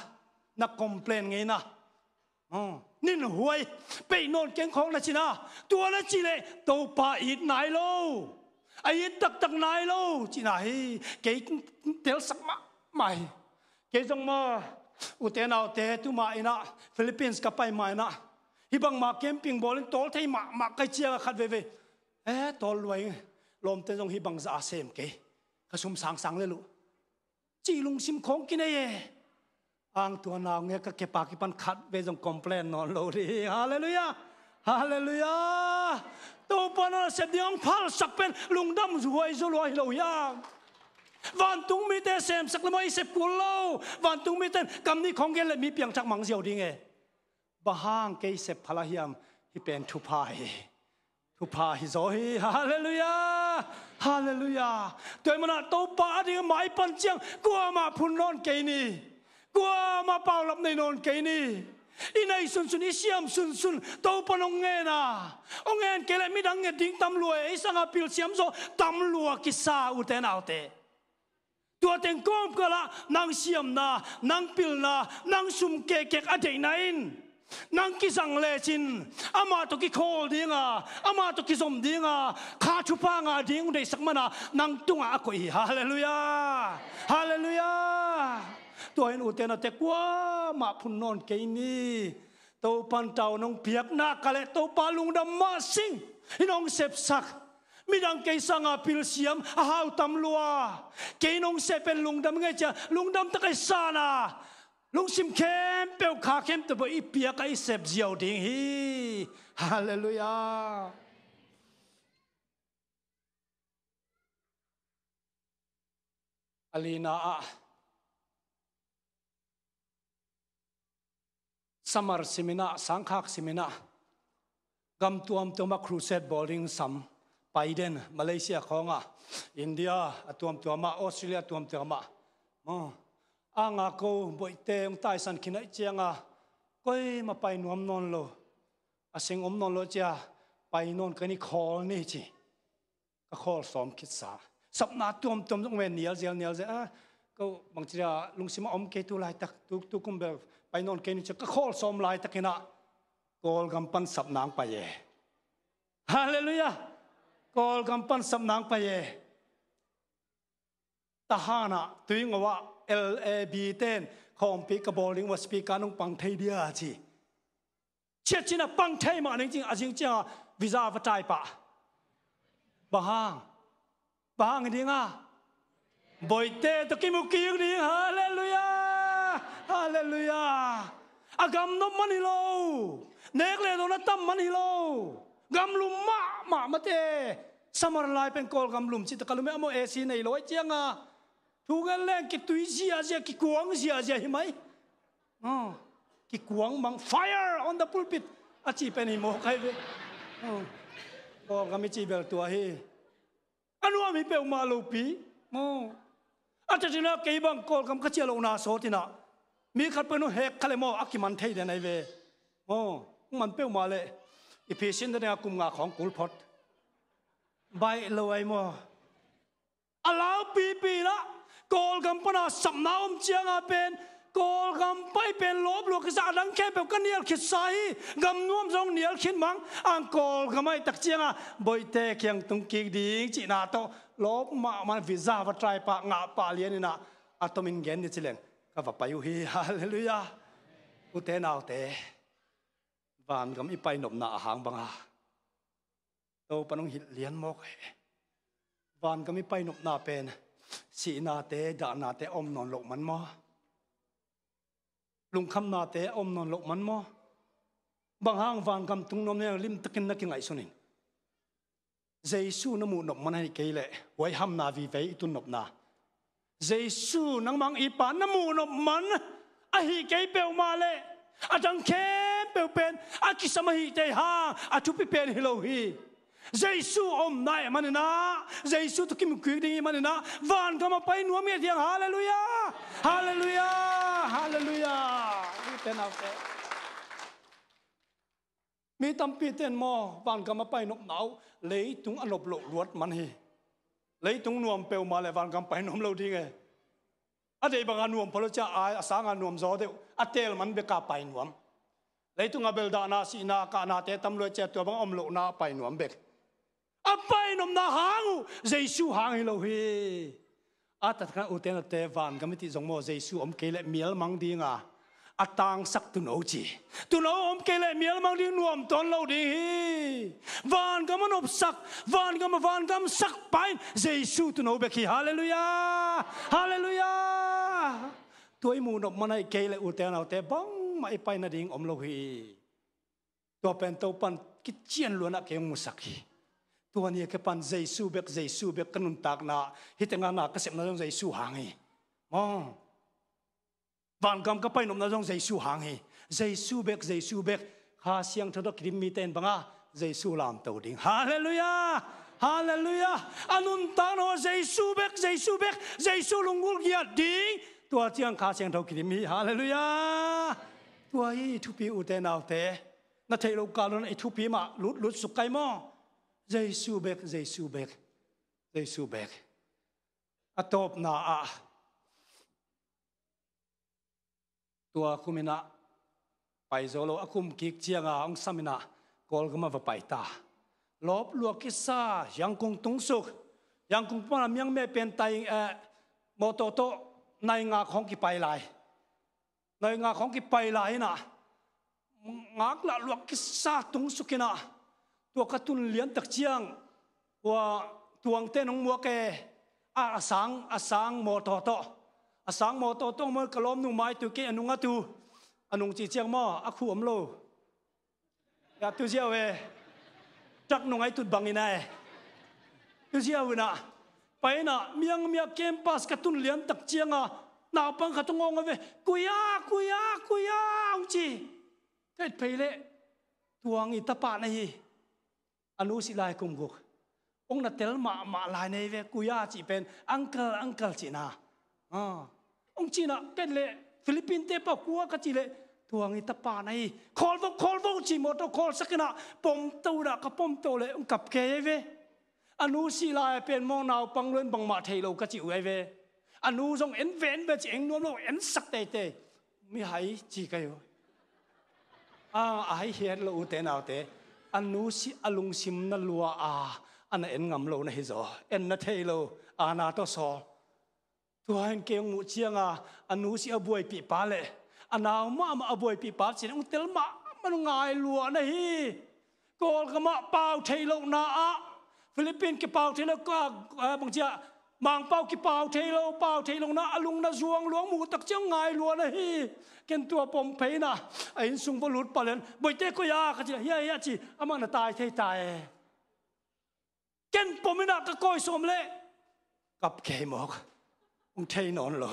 นับคอมเพลนไงนะนี่หวยไปนอนเก่งของนะจีนะตัวนะจีเลยโตป่าอีดไหนโลไอ้ตักไหนโลจีนะเก๋เตลสักมาใหม่เก๋จงมาอุเทนเอาเตตุมาอินะฟิลิปปินส์กับไปมาอินะฮิบังมาเกมปิ้งบอลตอลไทยมาใกล้เจียขัดเว่ตอลรวยลมเตจงฮิบังจะอาเซมเก๋กระชุมสังเลยลูจีลุงซิมของกินเออังตัวนาวเงี้ยก็เก็บปากกิปันขัดเวจงคอมเพลนนอนโลดีฮาเลลูยาฮาเลลูยาตัวปนเสดยังพัลสักเป็นลุงดำรวยโลยาวันตุงมีแต่เสมสักละไม่เสพกุลโลวันตุงมีแต่กำนี้ของเกลมีเพียงจักมังเสียวดีไงบ้างเกยเสพพลาฮิมฮิเป็นทุพายโซฮีฮาเลลูยาฮาเลลูยาตัวมันตัวป้าที่หมายปันเจียงกัวมาพุนนอนเกนี่กัวมาเป่าลับในนอนเกนี่อีในสุนอีเสียมสุนตัวปนองเงินะองเงินเกลไม่ดังเงินดิ้งตำรวจไอ้สังอาปิลเสียมโซตำรวจกิสาอุเทนเอาเตตัวเต็งก้มก็ละนางเสียมนะนางปิลนะนางซุ่มเกะอเดนายน์นางกิสังเลจินอามาตุกิโคลดิ้งอามาตุกิสมดิ้งข้าชุปางดิ้งได้สักมันนางตุงอากุยฮาเลลูยาฮาเลลูยาตัวเห็นอุเทนเตกว่ามาพุนนอนเกนี่ตัวปันเจ้าน้องเพียกนักเลยตัวปาลุงดำมาสิงน้องเสพสักมีดังเกสังอาพิลเสียมอาหาวตำลัวเกน้องเสพเป็นลุงดำไงจ้ะลุงดำตะไคซานาลุงซิมเข้มเปียวขาเข้มตัวอีเปียกไอเสพเจียวดิ้งฮีฮาเลลูยาอลีนาสมัรสิมินาสังขากสิมินากำตัวมาครูเซตบอลลิงซัมไปเดนมาเลเซียของอินเดียตัวมาออสเตรเลียตัวมาอ่างกูบ่อยเตงใต้สันขินไอเจียงก็มาไปนวมนอนโลอาสิงอมนอนโลเจียไปนอนกันนี่คอนี่จีก็คอสอมคิดสาสับนาตัวต้องเวียนเหนียวเจียก็บางทีลุงสิมาอมเกตุไลตักตุกุมแบบไปนอนเกนี่จะก็คอสอมลายตักนะกอลกำปั้นสับนางไปเย่ฮาเลลูยากอลกำปั้นสับนางไปเย่ทหารตัวยิงว่าLAB เต้นคอมพิกบอลลิงว่าสปีการนุ่งปังไทยเดียจีเชื่อจีน่ะปังไทยมาจริงจริงวีซ่าวัดใจปะบ้างจริงบ่อยเต้ตะกี้มุกี้จริงฮาเลลูยาฮาเลลูยาอากำนบมันฮิโลเนกเลโดนัตตัมมันฮิโลกำลุมมาเต้สมรลายเป็นกอลกำลุมจิตกะลุมไม่เอาโมเอซีในร้อยเจียงทุกอย่างแรงกิตุยเสียกิกวางเสียเห็นไหมกิกวางมัง fire on the pulpit อาชีพเป็นโมใครเว้ยก็ไม่จีเบลตัวเฮอันว่ามีเปลมาลูปีอาจจะจีน่าเกี่ยบังกอลกำขจีลงนาโซตินะมีขัดเป็นเฮกทะเลโมอักกิมันเทยเดนไอเวมันเปลมาเลยอีพีชินเดนกุมงาของกุลพอดใบลอยโมอลาวปีละ กอลกำปนาสัมนาอมเจียงอาเป็นกอลกำไปเป็นลบลูกษาดังแค่แบบกันเนียลขิดใสกำนวมทรงเนียลขิดมังอังกอลกำไม่ตักเจียงอ่ะบ่อยเตะเคียงตุงกิกดิ้งจีน่าโตลบมามันวิซาวัดใจปะงาปะเลียนี่นะอัตมินเกนนี่จิเลงก็ว่าไปอยู่ฮีฮาเลลูยาอุเตนเอาเตวันกำอีไปหนบหน้าหางบังอาโตปนงหิเลียนมกวันกำอีไปหนบหน้าเป็นสีนาเตดานาเตอมนอนหลกมันมอลุงคำนาเตอมนอนหลกมันมอบางห้างวันกำตุงนมเนี่ยลิมตะกินนักยังไงสุนินเจสูนมูนบมันให้เกลไว้ห้ามนาวีเวตุนนบนาเจสูนังมังอีปานนมูนบมันอาฮิเกเปลมาเลยอาจังเข้มเปลเป็นอากิสมาฮิเตฮาอาทุปิเป็นฮิโลฮีเจสูอมนายมันนะเจสูตุกิมกุยดีมันนะวันก็มาไปนัวเมียเทียงฮาเลลูยาฮาเลลูยาฮาเลลูยาเป็นเอาเตมีตำปีเต้นมอวันก็มาไปนกหนาวเลยตุงอลบโลรวดมันฮีเลยตุงนวมเปลมาเลยวันก็ไปนมเราดีไงอะเดี๋ยวบางนวมพอเราจะอายสางนวมจอเดียวอะเตลมันเบกาไปนวมเลยตุงอเบลดานาสีนากานาเตตำรวจเจตัวบางอมโลนาไปนวมเบกอะไปนมนาหางเจสูหางฮิโลฮีอะตัดกันอุเทนเตวันก็ไม่ติดสงโมเจสูอมเกลเมียลมังดีงาอัตตังสักตุนเอาจีตุนเอาอมเกลเมียลมังดีนวมตอนเราดีวันก็มันอบสักวันก็มันสักไปเจสูตุนเอาเบกีฮาเลลูยาฮาเลลูยาตัวอิมูนบมันไอเกลอุเทนเอาเตบังมาไอไปนาดิงอมโลฮีตัวเป็นตัวปันกิจเจียนล้วนอะเกงมุสักฮีตัวนี้แค่ปันเจสูเบกกันนุนตากนาฮิตงานาเกษมนาจงเจสูหางฮีมองวันกำก็ไปนมนาจงเจสูหางฮีเจสูเบกข้าเสียงทดกิริมีเต้นบังอาเจสูลามตัวดิ่งฮาเลลูยาฮาเลลูยาอนุนตานโอเจสูเบกเจสูลุงกุลเกียรดิ่งตัวเจียงข้าเสียงทดกิริมีฮาเลลูยาตัวยี่ทุปีอุเตนเอาเตนัทเทโลกาลนไอทุปีมาลุดสุกไกมอเจสูเบกอะตบนาอะตัวคุมินะไปโซโลอาคุมกิกเจียงองสามินะกอลก็มาไปตาลบลวกกิซายังคงตุงสุกยังคงปนามยังไม่เป็นไตโมโตโตในงาของกิไปไหลในงาของกิไปไหลนะงากละลวกกิซาตุงสุกินะตัวกระตุนเลี้ยนตักเจียงว่าตัวงเต้นงมัวแกอาสังโมโตโตอาสังโมโตโตมันกระล้มนุ่งไม้ตัวเกอนุงตูอนุงจีเจียงม้ออาคูอมโลอยากตัวเจียวเวจักนุ่งไอตุดบังอินไอตัวเจียวนะไปนะเมียงเกมปัสกระตุนเลี้ยนตักเจียงอ่ะนาปังขัดงงเวกุยาองจีเกิดไปเลยตัวงอิตาปาในอนุสิลายกุมกุกองนัดเตลมาลายในเวกุยาจีเป็นอังเคิลจีน่าองจีน่าเกิดเลยฟิลิปปินส์เตปกัวกันจีเลยตัวงิตาปาในคอลวจีโมโตคอลสักนะปมตัวนะกับปมตัวเลยองกับเกยเวอนุสิลายเป็นมองนาวปังเลื่อนบังมาเทโลกันจีเวอนุทรงเอ็นเวนเวจีเอ็งนวมโลเอ็นสักเตไม่หายจีกันอยู่ไอเฮียโลอุเตนเอาเตอนุสิอลุงซิมนัลลัวอันเอ็นงำโลนะฮิโซเอ็นนัทเทโลนาโตโซตัวเห็นเกี่ยงมุเชียงอนุสิอบวยปีปาเลยอนาวมาอบวยปีปาสิองเตลมามันง่ายลัวนะฮีกอลก็มาเป่าเทโลนาฟิลิปปินส์กี่เป่าเทโลก็บางทีบางเป่ากี่เป่าเทโลนาอลุงนาจวงหลวงหมูตักเจ้าง่ายลัวนะฮีเกินตัวปมเพยนะไอ้สุงบอลุดปาเลนบ่อยเตก็ยากกันจีเฮียจีอามันตายตายเกินปมไม่น่าก็ก้อยสมเลยกับเกมอกองเทนอนเหรอ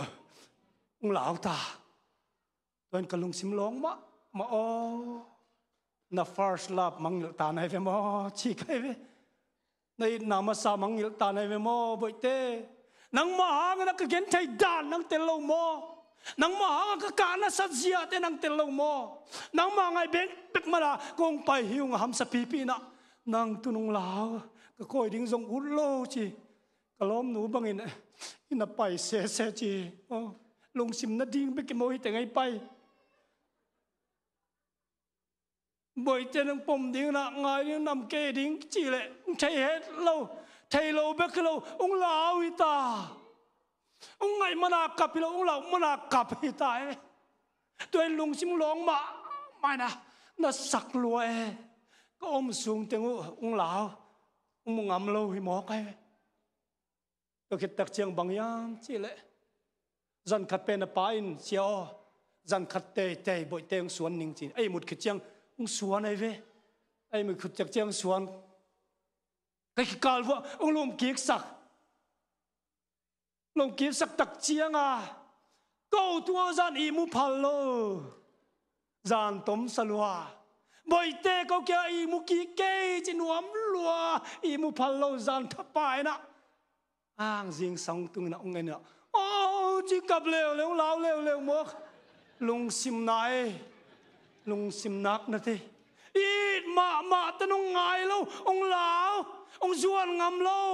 องเหลาตาตอนกำลังสิมร้องมาน่าฟาร์สลาบมังตาในเวมอชีกไอเวในนามาสามังตาในเวมอบ่อยเตนังมาหางนักเก็นไทยด่านนังเตลมอนังมาหางก็การนัสัตเสียเตนังเตลมอนังมาไงเบงเป็กมาละกงไปหิวงหำสปีปีนะนังตุนงเหลาก็คอยดิ้งทรงอุดโลจี กล้อมหนูบังอินไปเสจีลงซิมนาดิ้งไปกินโมหิแต่ไงไปบ่อยเจนังปมดิ้งนะไงดิ้งนำเกดิ้งจีเลยใช้เฮ็ดเราไทยเราเบกเราองลาวอิตาองไงมันอากับพี่เราองเรามันอากับอิตาตัวลงซิมร้องมาไม่นะน่าสักรวยก็อมสูงเต็งองลาวองมึงงำเราหิมอกไงก็คิดตักเชียงบางยามจีเลยจันขัดเป็นป่าอินเชียวจันขัดเตะบ่อยเตงสวนนิ่งจีไอ้หมดคิดเชียงองสวนไอ้เว้ไอ้หมดคิดจากเชียงสวนก็คิดกาลว่าองลมกีกสักลมกีกสักตักเชียงก็ตัวจันอีมุพัลโลจันต้มสลัวบ่อยเตะก็แค่อีมุกีเกจินวมลัวอีมุพัลโลจันทับไปนะอ้างจิงสังตุงนะองเงินนะโอ้จีกับเร็วลาวเร็วมกลุงซิมนายลุงซิมนักนะทีอีมาตะนงไงแล้วองลาวองชวนงำแล้ว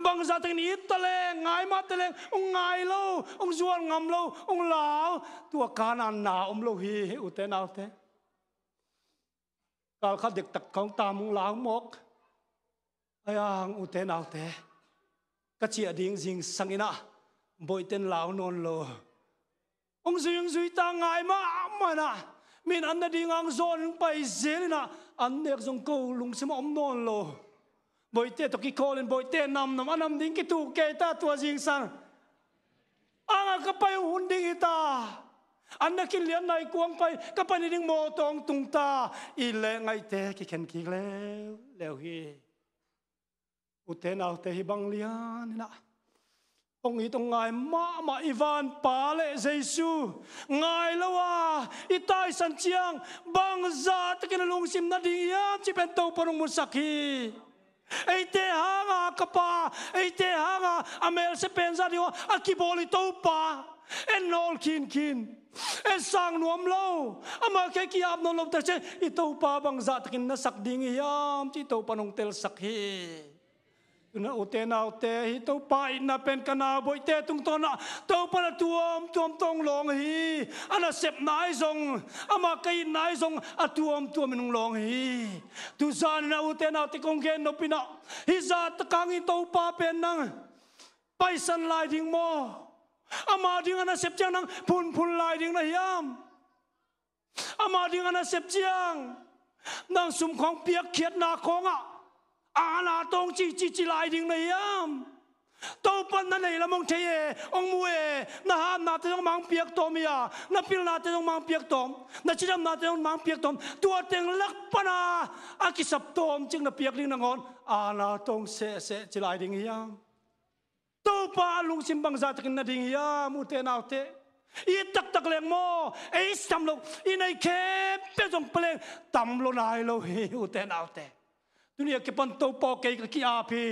บางสัตว์นี้ตะเลงไงมาตะเลงองไงแล้วองชวนงำแล้วองลาวตัวการอันหนาอมโลหีอุเตนเอาเตการขัดเด็กตักของตามองลาวมกไอ้อ่างอุเตนเอาเตก็เชียดิ้งจิงสังอินะบ่อยเต้นลาวนอนโลองซุยตางไงมานะมีอันนั้นดิ้งอังโซนไปเสียนะอันเด็กจงกูลุงสมอมนอนโลบ่อยเต้ตะกี้คอเลนบ่อยเต้นำอันนำดิ้งกิตูเกตาตัวจิงสังอ่างก็ไปหุ่นดิ้งตาอันนักกินเลี้ยงในกวงไปก็ไปในดิ้งโมตองตุงตาอีเล่ไงเต้กิเข็นกิแล้วฮีอุเทนเอาเตหิบังเลียนนะองค์นี้ต้องไงมาอีวานปาเลเยซูไงแล้วว่าอีตายสันเชียงบางซาตะกินลงซิมนาดียามที่เป็นตัวปรุงมุสักฮีไอเตหางากปาไอเตหางาอเมลเซเปนซาดิวอากิโบลิตัวปาเอ็นนอลคินเอ็นสังนวมเล่าอามาแค่กี่อาบนอลแต่เช่อีตัวปาบางซาตะกินนัสักดิ่งยามที่ตัวปรุงเตลสักฮีนะอุเทนเอาเตหิตัวไปน่ะเป็นกนาบ่อยเตตุงตนะตัวปนะตัวมตองลองฮีอันน่ะเสพนายทรงอามาไกนายทรงอะตัวมันลองฮีตุซานนะอุเทนเอาติกงเกนนปินะฮิซาตะกังอิตัวปาเป็นนังไปสันลายดิ่งโมอามาดิ่งอันน่ะเสพจังนังพุนลายดิ่งนะยามอามาดิ่งอันน่ะเสพจังนังสุมของเปียกเขียดนาของอาณาตรงจีลายดิ่งในยามตัวปันนั่นเองละมงเทยองมวยนะฮะนาเตต้องมังเปียกตอมียานาพิลนาเตต้องมังเปียกตอมนาชิดามนาเตต้องมังเปียกตอมตัวเต็งลักปนาอากิสับตอมจึงนาเปียกลิ่งนางอนอาณาตรงเสจีลายดิ่งยามตัวปาลุงซิมบังซาตกินนาดิ่งยามอุเทนเอาเตอีตักเลงโมไอ้สำลงอีในเคปเปจงเปลงตำโลนายโลหิอุเทนเอาเตตุนี่ก็ปันตัวปอเกยกับขี้อาพี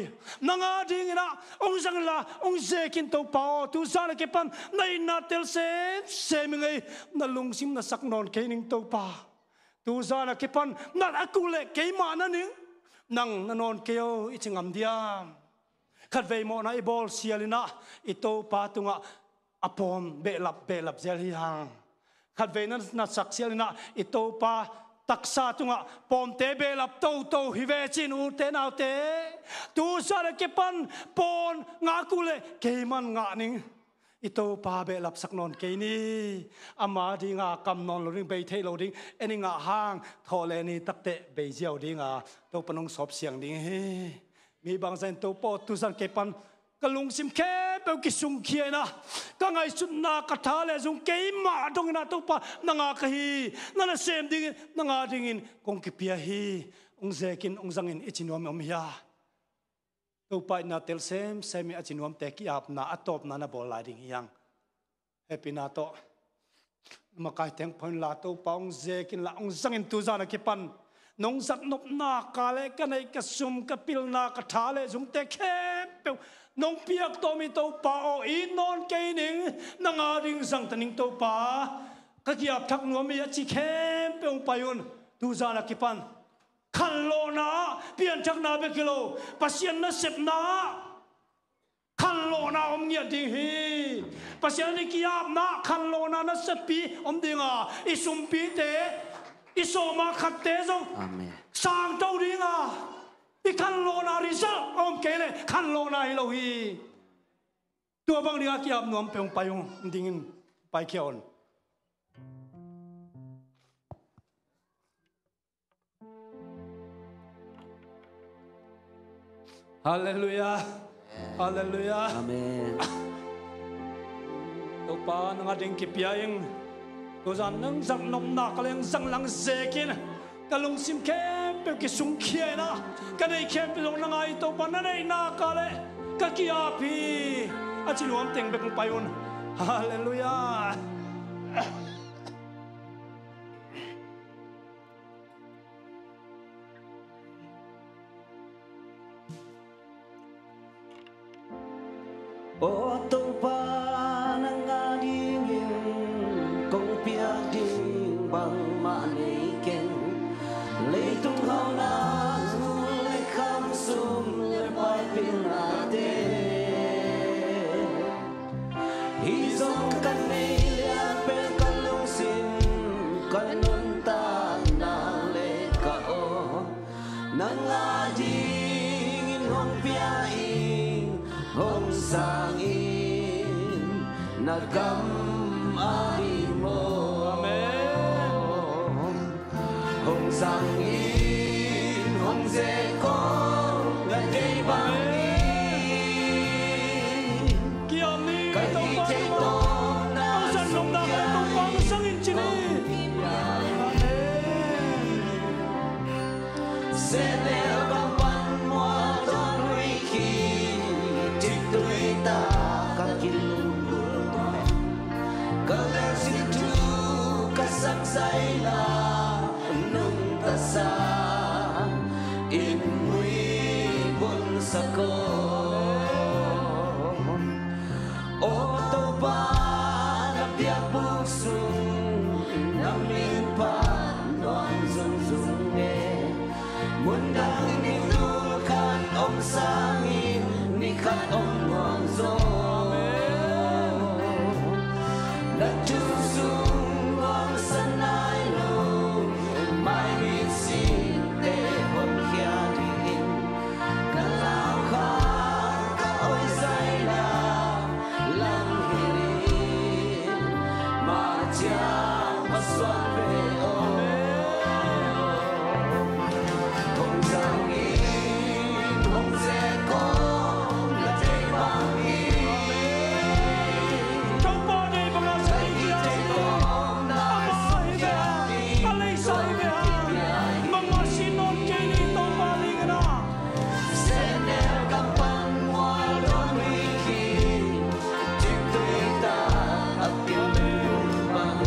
นังอาดิ่งนะองสังละองเซกินตัวปอตุสานก็ปันในนาเตลเซมิงไงนั่ลุงซิมน่ะสักนอนเกยนิงตัวปาตุสานก็ปันนั่นอากูเล่เกยมานั่นนิงนังนอนเกยอิจงามเดียมขัดเวโมนะไอบอลเซียลินะอิโตปาตุงะอปอมเบลับเซลิฮังขัดเวนั้นนัสักเซียลินะอิโตปาตักษาตุงะปอมเตเบลับโตฮิเวจินอูเตนเอาเตตูซาเลเกปันปอนงากุเลเกมันงานิงอิโตปาเบลับสักนอนเกนี่อามาดีงากำนอนโลดิงเบยเทโลดิงเอ็นงาห้างทอเลนี่ตักเตเบยเจียวดิงตัวปนงสอบเสียงดิงมีบางเส้นตัวปอตูซันเกปันก็ลุงซิมแค่เปกิสุงเขียนะก็ไงสุดนากระทาเลสุงเกยมาตรงนั้นตัวปานางากะฮีนั่นเสมดิ่งนางาดิ่งคงกิเปียฮีองเซกินองจังอินอิจินวมอมยาตัวปนาเตลเซมิอิจินวมเตกิอาบนาอัตบนานาบอลลายดิ่งยังเฮปินาโตมาไกแทงพนลาตัวปองเซกินละองจังอินตูซานะกิปันน้องสัตนบนากาเลกันในกระสุมกระปิลนากระทาเลสุงเตแค่เปียวน้องเปียกตัวมีตัวป่าอีนอนเกยนิงนางอาดิงสังตันิงตัวป่ากะเกียบทักนัวมีอจิเข้มเปียงไปยุนดูจานักกิปันขันโลนาเปลี่ยนทักนาเบกิโลปัสยันนัสเซปนา na om nia ding hi pasian ni kiap na khan lo na sepi om dinga isum pi te isoma khat te jong amen sang tau dinga i khan lo na result om kele khan lo na hi lo hi tua bang dinga kiap nom peong payong dingin pai khion Hallelujah. Hallelujah. amen Tau pa nang ading kipiayeng Tuzan nang zang nom na kaleng zang lang zekin Kalung sim kem pe kisung kiay na Kanay kem pe long nangay tau pa nanay na kale Kakiapi At sinuam ting bekong payon Hallelujah. ô tô pa nang adingin kong piak ding bang ma nei ken lấy tung hao na lấy kham sum lấy pai pin na te hi zong kan nei lian pe kan lung sin kan nun ta na le ka o nang adingin hong pia hong sang in nagam ari mo Amen. hong sang in hong ze ko la dei bang in Kiam ni kai tau hi pa te mo to na Ang san nom na kay tau pa mo sangin chini se le bang pan mo don wi ki tik tui ta ka kilung ka le sin tu ka sak sai la nung ta sa in mui bun sa ko o to ba na pia pu sung na min pa non zung zung nge muốn đang đi nu khăn ông sang in ni khăn ông hoàng gió đã chu sung ngon sân ai lâu mai bị xin để hồn kia đi in cả lao khá cả ôi say là lăng hình mà chàng mà xoan về ôm hồng sang in hồng sẽ có là thế bằng Tau pa ni mga sa iya Amay be alay say be Mga sinon kay ni tau pa ling na sẽ neo cam pan hoa đón huy khi chiếc tuổi ta ấp tiêu bằng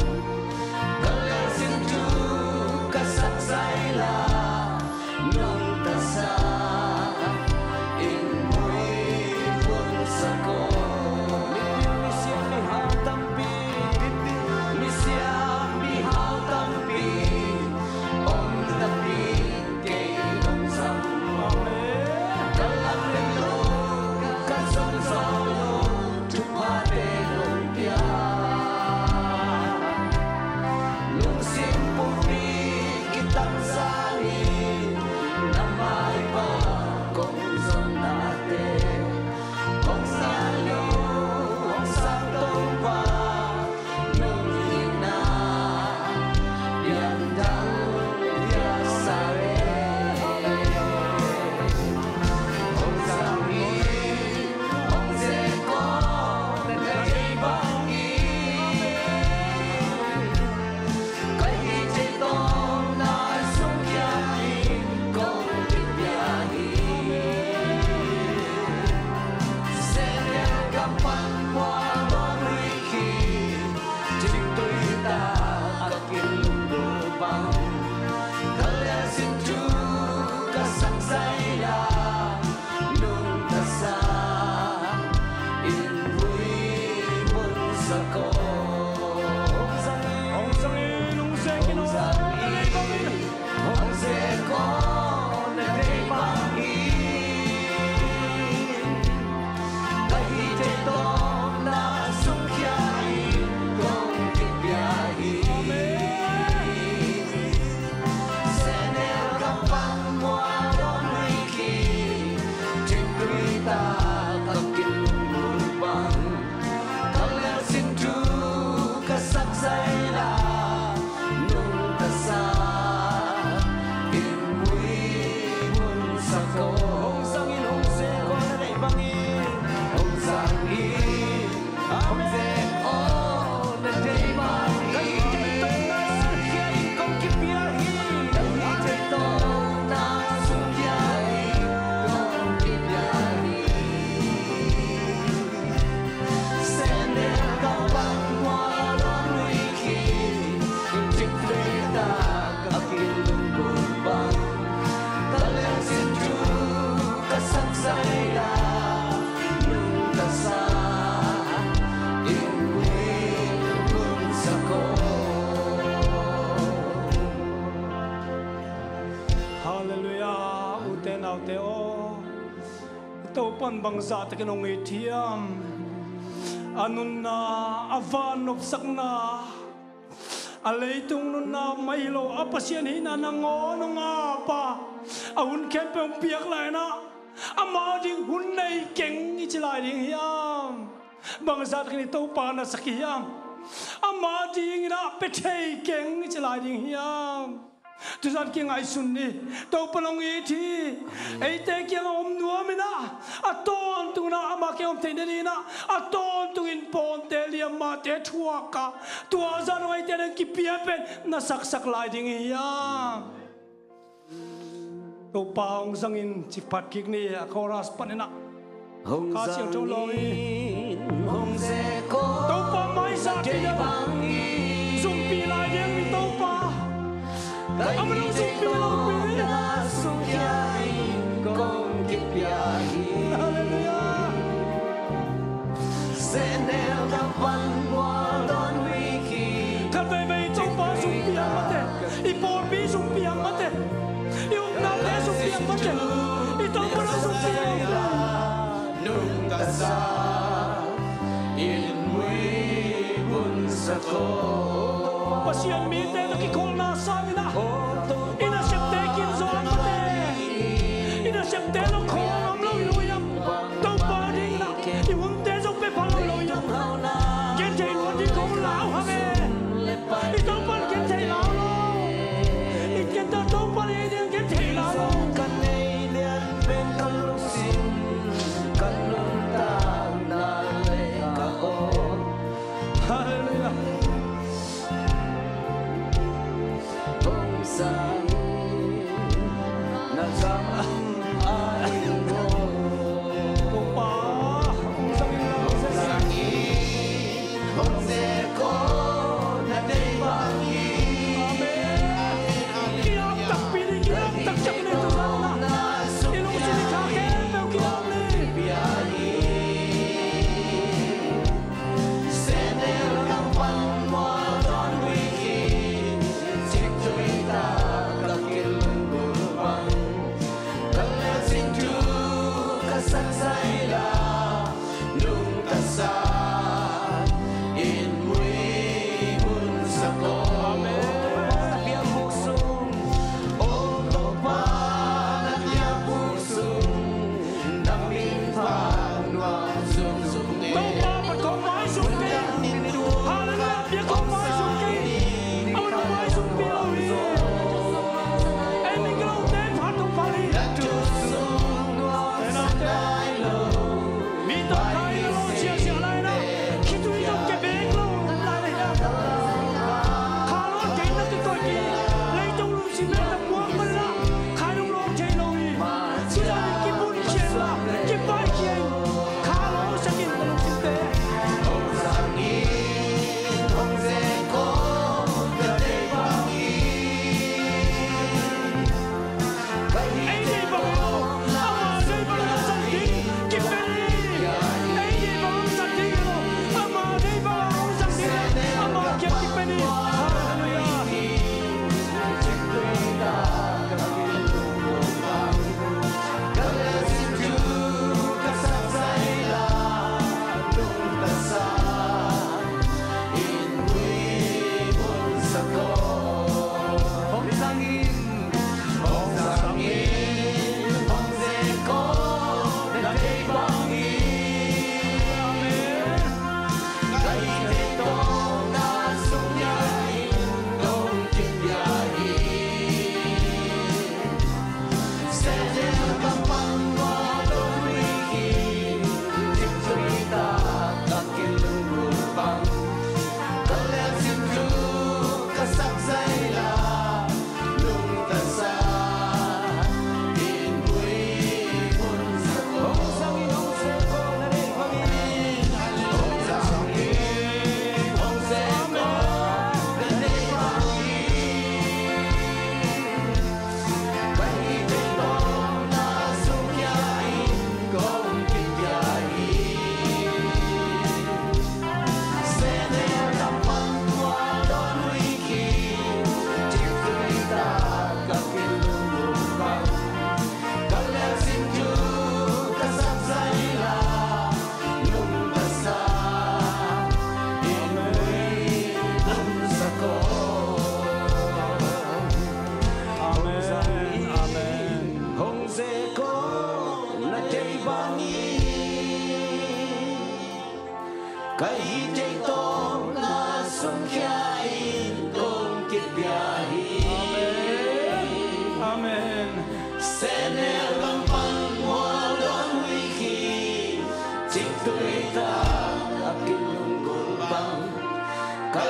pan bang za ta kenong ethiam anun na avan of sakna aleitung nun na mailo apasian hina nangon nga pa aun kempeng piak lai na ama ding hun nei keng ichilai ding hiam bang za ta kini to pa na sakiam ama ding na petei keng ichilai ding hiam tu san ki ngai sun ni to palong e thi ei te ki om nuam na aton tu na ama ke om te ni na aton tu in pon te liam ma te thua ka tu azan ngai te ki pia pen na sak sak lai ding ya to paung sang in chi pat ki ni a chorus panena hong siang to loi hong se ko to pa mai sa ki bang zum pi lai ding mi to pa Hallelujah. Pasian mi te na ki kol na sa mi na ina sep te kin zo ma te ina sep te lo ko am lo lo yam to pa ding na i won te zo pe pa lo yam ken te lo di ko lao ha me i to pa ken te lao lo i ken ta to pa ni ding ken te lao lo kan nei lian pen kan lo sin kan lo ta na le ka o hallelujah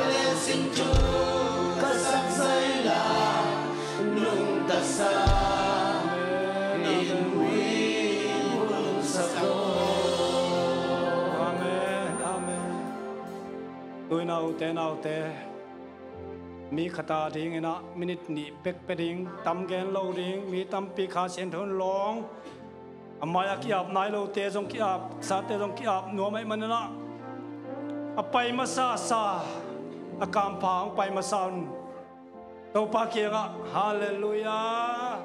lên xin Chúa có sắc dây là nung ta xa in huy muôn sắc đô. Amen, Amen. Tôi nào te mi khata ding ina minute ni bek peding tam gen lo ding mi tam pi kha sen thon long amaya ki ap nai lo te jong ki ap sa te jong ki ap no mai manana apai masa sa akam phang pai masan to pa ki nga hallelujah.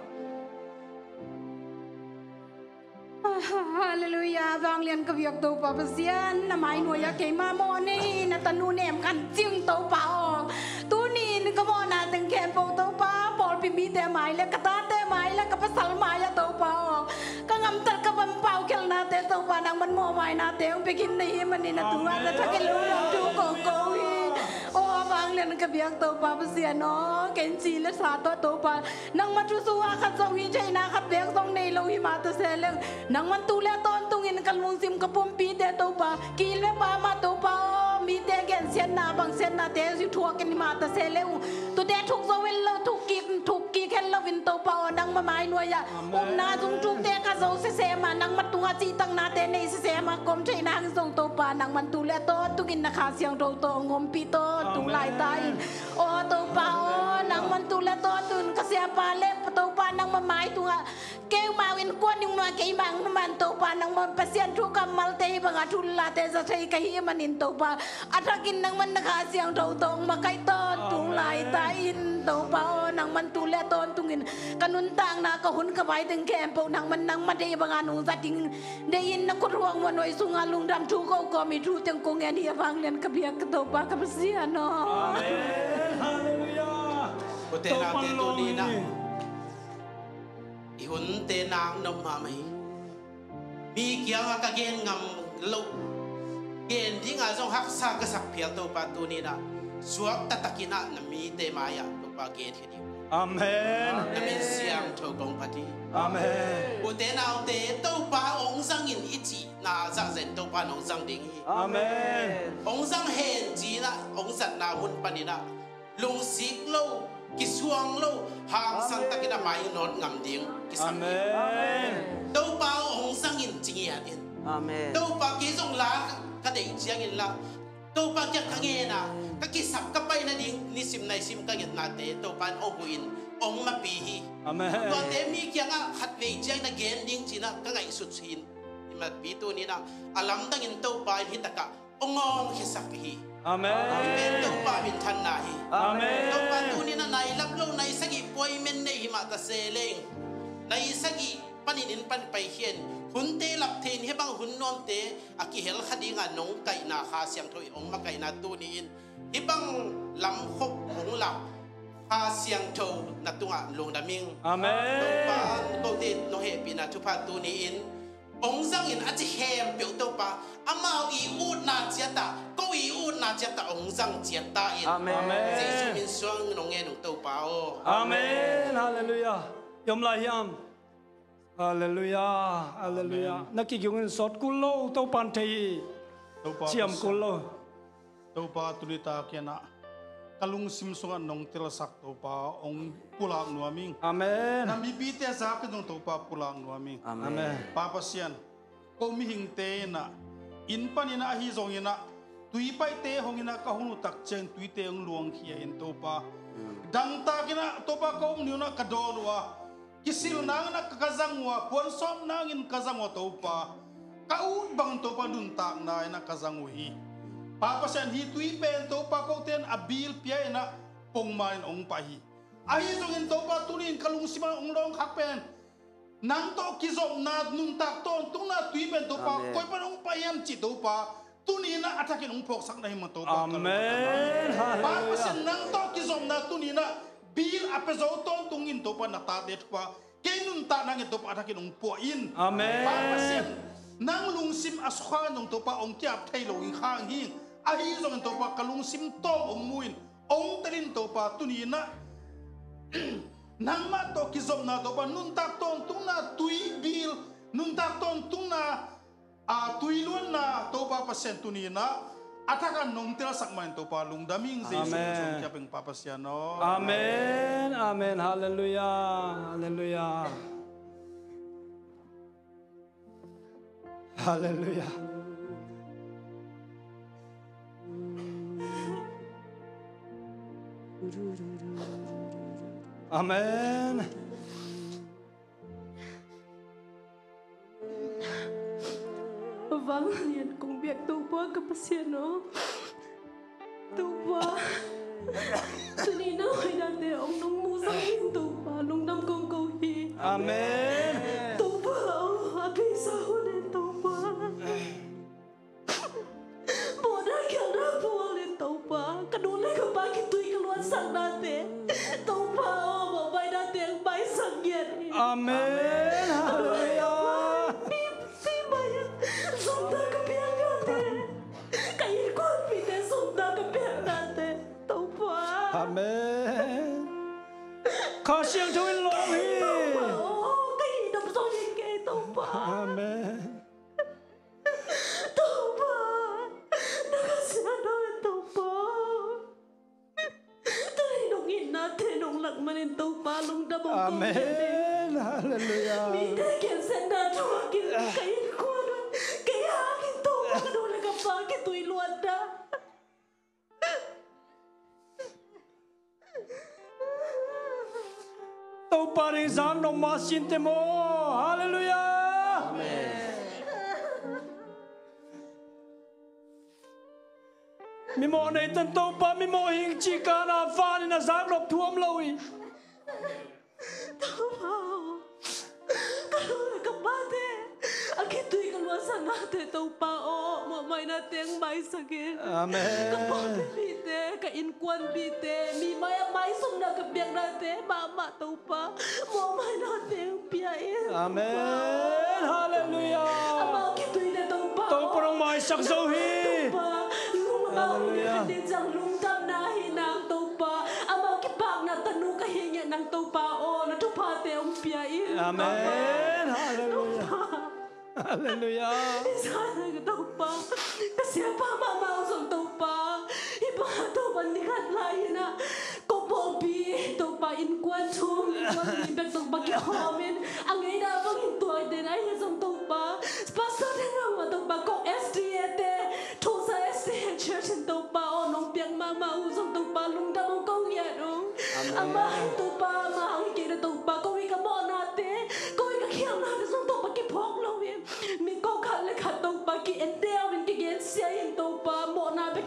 Hallelujah, vang liền cái việc tàu pa pasian na mai nuôi cái ma mo ni na tanu nem kan ching tàu pa o tu ni cái mo na từng kem po tàu pa pol pi mi te mai le kata te mai le ka pasal mai le tàu pa o ka ngam tar ka pam pau kel na te tàu pa nang man mo mai na te pe kin ni man ni na tu na ta ke lu lo tu ko o vang liền cái việc tàu pa pasian no ken chi le sa tàu pa nang ma tu su a khat song hi chai na khat bek song nei lo hi ma ta se le nang man tu le ton tungin kalmung sim ka pompi te to pa ki le pa ma to pa mi te gen sen na bang sen na te yu thua ken ma ta se le tu te thuk zo wen lo thuk ki ken lo vin to pa nang ma mai nuôi ya na dung thuk te ka zo se ma nang ma tu nga chi tang na te nei se ma kom chai na zong to pa nang man tu le ton tungin na kha siang to ngom pi to tung lai tai o to pa nang man tu le ton tun ka se pa le to pa nang ma mai tu nga kêu mà in quan nhưng mà cái bằng man to pa nang man pasien thu kamal te banga thul la te za thai kai man in to pa athakin nang man nakha siang tho tong ma kai to tung lai ta in to pa nang man tu le ton tungin kanun tang na ka hun ka bai teng kem po nang man nang ma de banga nu za ting de in na ko ruang mo noi sunga lung dam thu ko mi thu teng ko ngen hi wang len ka bia ka to pa ka pasien no Amen, hallelujah. Ko te na te to ni na hun te nang nom ma mai mi kyang ka gen ngam lo gen ding a jong hak sa ka sak phial to pa tu ni na suak ta takina na mi te maya to pa gen hi Amen, na min siang tho gong pati Amen, ko te na te to pa ong sang in ichi na za zen to pa nong sang ding hi Amen, ong sang hen ji na ong san na hun pa ni na lung sik lo ki suang lo hang san takina mai non ngam ding ki sang Amen, đâu bao ông sang in chính nghĩa in Amen. đâu bao cái dòng lá cái đấy chiang in là đâu bao cái nghe na cái sắp cái bay na ding ni sim này sim cái nghiệp na te đâu bao ông in ông mà pi hi Amen, còn thế mi kia ngã hạt về chiang na gen ding chỉ na cái ngày sụt hin ni mà pi tu ni na alam dang in đâu bao hi taka ông hi sak hi Amen, bên đâu bao min than na hi Amen, đâu bao tu ni na nai lap lo nai sagi poi men nei hi ma ta se leng nai sagi panin in pan pai hian hun te lap thein he bang hun nom te aki hel khadinga nong kai na kha siang thoi ong ma kai na tu ni in hi bang lam khop ong lap kha siang tho na tunga long da ming Amen, pa ko te no he pi na thu pa tu ni in ong sang in achi hem pyo to pa amao i ut na chia ta ko i ut na chia ta ong sang chia ta in Amen. jesu min suang nong nge nong to pa o Amen, hallelujah. Yom la hiam. Hallelujah, hallelujah. Nakikiyungin sot kulo to pantay. Siam kulo. Tau pa tulita kena kalung simsungan nong tilasak tau pa ong pulang nuaming. Amen, Na bibite sa akin nong tau pa pulang nuaming. Amen, Papa siyan, kung mihing te na inpa ni na ahizong ina tuipay te hong ina kahunutak chen tuite ang luang hiya in tau pa. Dangta kina tau pa kong niyo na kadolwa kisil na nga kakazangwa puansom na ngin kazangwa tau pa. Kaud bang tau pa duntak na ina kazangwahi. Papa siyan hitui pen to pa ko ten abil pia ina pongmain ong pahi. Ahi zongin to pa tunin kalung sima ong long hakpen. Nang to kizom na nung tak ton tung na tui pen to pa koi pa ong payam chi to pa tunin na atakin ong pok sak na hima to pa. Amen, Papa siyan hallelujah. nang to kizom na tunin na bil apezo ton tungin to pa natadet pa. Kenun ta nang to pa atakin ong poin. Amen. Papa siyan nang lung sim asukha nung to pa ong kiap thailo ing khang hing. Ahi zong to pa kalung sim to ong muin ong terin to pa tunina nang ma to kizom na to pa nun tak ton tung na tui bil nun tak ton tung na tui luan na to pa pasen tunina atakan nong tel sak man to pa lung daming Jesus song kya peng papasyan no. Amen. Amen. Hallelujah. Hallelujah. Hallelujah. Amen. Vâng, liền công việc tu bữa cái bác sĩ nó tu bữa cho nên nó hơi đang để ông nông mua sang tu bữa nông năm công cầu hi. Amen. Tu bữa ông bị sao nên tu bữa bữa đã kiểu đã bữa lên tu bữa cái đồ lấy cái bác cái túi cái luan sang đã thế tu bữa ông bay đã tiếng bay sang nhiệt. Amen. Hallelujah. Amen. Có siêng cho in lòng hi. Cái gì đâu có gì kể tao bà. Amen. Tao bà, nó có siêng đâu tao bà. Tao đi đồng in na thế đồng lặng mà nên tao bà lung đâm ông công Amen. Hallelujah. Mình đã kể sen na chua cái con cái há cái tao bà cái đồ lại gặp bà cái tụi luôn đó. Tàu paring giang nong ma sin te mo. Hallelujah. Amen. Mi mo nei tan tàu pa mi mo hing chi ka na fa ni na giang lop thuam loi. Tao bà, cái đồ lại gặp bà thế. Anh cái tụi cái luôn sang na thế tao bà ô mà mày na tiếng bay sang kia. Amen. Cái bà bị thế, cái in quan bị thế, mi mai sung na cái biang na thế, mà tao bà, mà mày na tiếng bia. Amen. Hallelujah. Ama cái tụi này tao bà. Tàu parang mai sak zo hi. Tao bà, lung ao cái đi chẳng lung tâm na hi nang tao bà. Ama cái bạc na tanu cái hi nhẹ nang tao bà ô, nó chụp phá thế ông bia. Amen. Hallelujah. Hallelujah. Sana ka tao pa. Kasi pa mama usong tao pa. Iba tao pa ni katlay na. Kopobi tao pa in kwantum. Ibig tao pa kihomin. Ang ngay na pang hintuay din ay isang tao pa. Pastor din nga tao pa ko SDA te. Tosa SDA church in tao pa. O nung piyang mama usong tao pa. Lungdam ang kong yan. Ang mahal tao pa. Mahal kira tao pa. Kawin ka mo natin. Kawin ka kiyang natin. Song tao pa kipok lang. Mình có khả năng khả tàu ba cái end đeo mình cái gen xe in tàu ba một na biết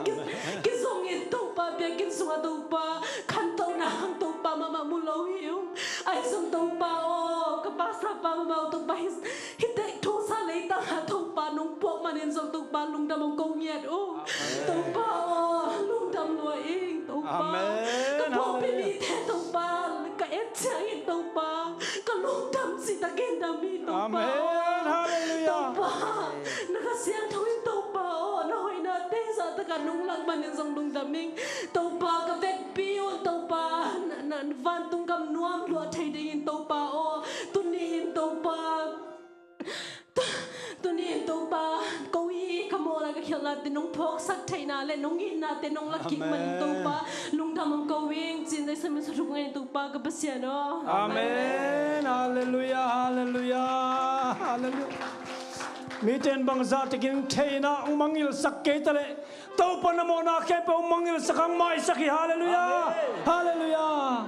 cái song in tàu ba biết cái song tàu ba khăn tàu na hang tàu ba mà mua lâu hiểu ai song tàu ba ô cái bác sa ba mà tàu ba hít đấy thô sa lấy ta tàu ba nông bộ mà nên song tàu ba lung đâm ông công nhiệt ô tàu ba ô lung đâm nuôi in tàu ba cái bộ bị bị thế tàu ba cái end xe in tàu ba cái lung đâm gì ta gen đâm in tàu ba tàu ba nó có xiang thôi tàu ba ô nó hồi nó té ra tất cả nung lăng bàn nên dòng đung đâm mình tàu ba cái vết piu tàu ba nó van tung cầm nuông lúa thay đi in tàu ba ô tuần đi in tàu ba tuần đi in tàu ba câu ý cầm ô là cái kiểu là tên nông phok sắc thay na lên nông in na tên nông lắc kí mình tàu ba lung đâm ông câu ý xin đây xem mình sử dụng ngay tàu ba cái bát xiang đó. Amen. Hallelujah. Hallelujah. Hallelujah. Mi ten bang za takin theina umangil sakke tale tau panamo na ke pe umangil sakang mai sakhi. Hallelujah. Hallelujah.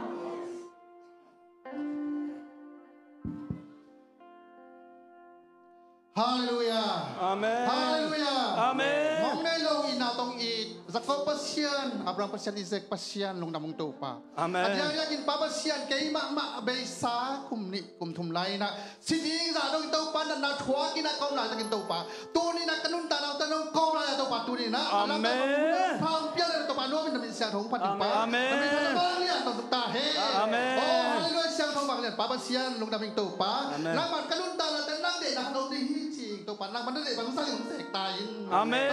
Hallelujah. Amen. Hallelujah. Amen. Mong nay lo ina tong i Jacob pasyan, Abraham pasyan, Isaac pasyan, long namong tupa. Amen. At yang yakin papasyan kay ma besa kumni kumtum lai na siding za dong tupa na thwa kina kom la takin tupa. Tuni na kanun tanaw tanong kom la tupa tuni na. Amen. Phang pya na tupa no min na min siya thong patin pa. Amen. Namin sa bang lian tong ta he. Amen. Oh hallelujah siya thong bang lian papasyan long naming tupa. Naman kanun tanaw tanang de na no di hi ching tupa nang man de bang sa yung sek tayin. Amen.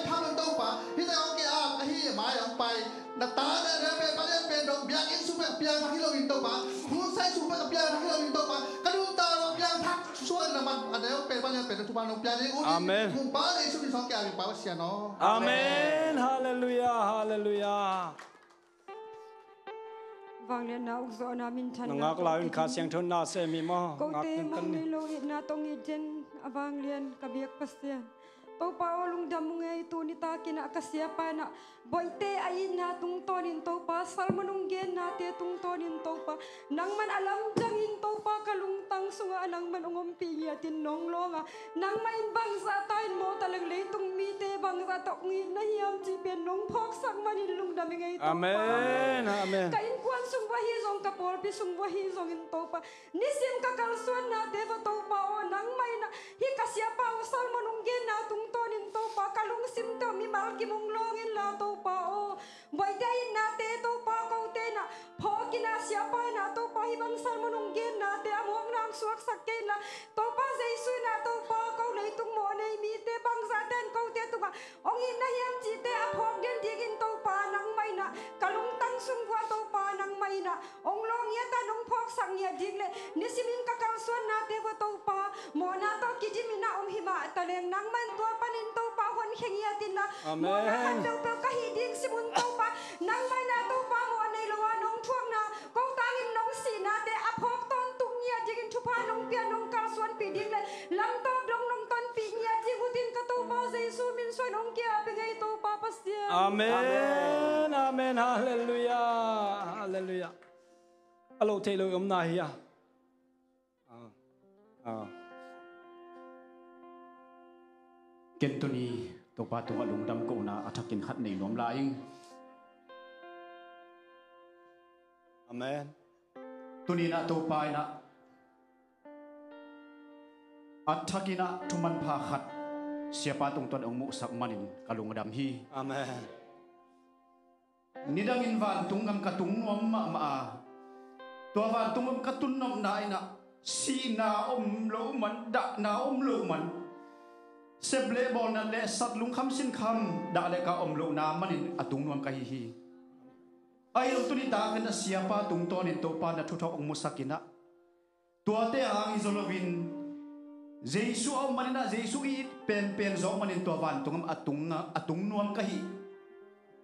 Thang tupa hi ta ok a hi mai ang pai na ta na pe pa le pe dong biang in su pe biang na hilo in to pa hu sai su pe biang na hilo in to pa kanun ta ro biang thak suan na man adeo pe pa le เป็นทุบานองเปียนี่อุดิคุมป้าเลยสุบิสองแก่มีป้าเสียเนาะอาเมนฮาเลลูยาฮาเลลูยาวางเลียนนาอุกโซนามินทันงักลายข้าเสียงทนนาเซมีมองัก เต กัน มัง นี่ ในโลหิตนาตรงอีเจนอวางเลียนกะเบียกปัสเซียนโตปาลุงดำมุงไงตูนิตากินะกะเสียปานะบ่อยเตอายินนาตุงตอนินโตปาสัลมนุงเกนนาเตตุงตอนินโตปานังมันอลัมจังอินโตปากะลุงตังสุงะนังมันองมปีเยตินนองลงะนังมันบังซาตายโมตะเลงเลตุงมีเตบังซาตอกงินะยามจีเป็นนองพอกสักมันลุงดำมุงไงโตปาอาเมนอาเมนกะอินควันสุงวะฮีซองกะปอลปิสุงวะฮีซองอินโตปานิสิมกะกัลสวนนาเตวโตปาโอนังมันนะฮิกะเสียปาสัลมนุงเกนนาตุงตอนินโตปาkalung sim to mi mal ki mong longin la to pa o boy dai na te to pa ko te na pho ki na sia pa na to pa hi bang sal monong gen na te among nang suak sak ke na to pa jesu na to pa ko lei tung mo nei mi te bang sa ten ko te tu ga ong in na yam chi te a phok gen digin to pa nang mai na kalung tang sung kwa to pa nang mai na ong long ya ta nong phok sang ya dig le ni simin ka kal suan na te wa to pa mo na to ki jim na hi ma ta leng nang man to panin to pa hon khengya tin na mo na kan do pe ka hi ding simun to pa nang mai na to pa mo nei lo wa nong thuang na ko tang in nong si na te a phok ton tung nya jigin thu pa nong pia nong kal suan pi ding le lam to dong nong ton pi nya ji hutin ka to pa jesu min suan nong kia pe ngai to pa pasya amen amen hallelujah hallelujah alo thei lo om na hi ken tu ni to pa tu alung dam ko na athakin khat nei nom lai amen tu ni na to pa na athakina thuman pha khat sia pa tung ton ong mu sak manin kalung dam hi amen nidang in van tungam ka tung nom ma ma to van tungam ka tun nom na ina si na om lo man da na om lo man seble bol na le sat lung kham sin kham da le ka om lo na manin atung nom ka hi ai lo tu ni ta kan sia pa tung ton in to pa na thu thok ong mu sakina tua te ang izolovin jesu om manina jesu i pen pen zo manin to van tungam atung nom ka hi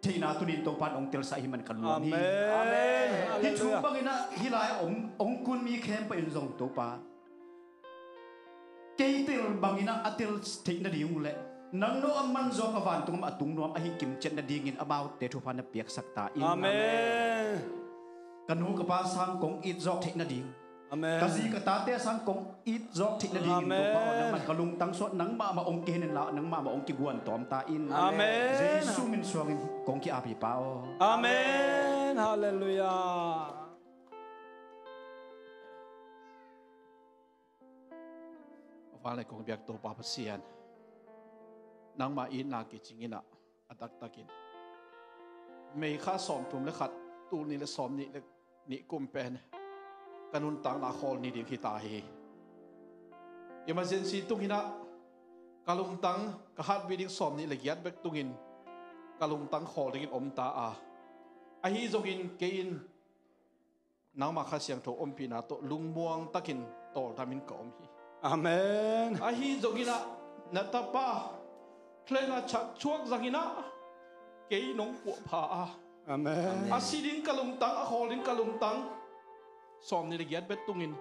theina tunin to pan ong tel sa hi man kan lo ni amen hi thu bangina hi lai ong kun mi khem pa in zong to pa keitel bangina atil theina diung le nang no amman zo ka van tungam atung nom a hi kim chen na dingin about te thu pan na piak sakta in amen kanu ka pa sang kong it zok theina ding amen kazi ka ta te sang kong it zok theina ding to pa nang man kalung tang so nang ma ong ke nen la nang ma ong ki guan tom ta in amen jesu min suangin kong ki api pa o amen hallelujahว่าอะไรของเบียกตัวปาเซียนนังมาอินนากิจิงินะอัตักตักินไม่ข้าสอมถุมและขัดตูนี่และสอมนี่และนิกุมเป็นกันุนตังนาคอลนี่ดีพิตาฮียามาเซนซีตุกินะกาลุงตังกะฮัดวิดิกสอมนี่และยัดเบกตุกินกาลุงตังคอลดิกินอมตาอาฮีจกินเกินนังมาข้าเสียงโถอมปีนาโตลุงม่วงตักินโตทามินกอมฮีamen ahi zogina natapa tlenga chak chuak zagina kei nong pu pha amen asidin kalung tang a holin kalung tang som ni giat bet tungin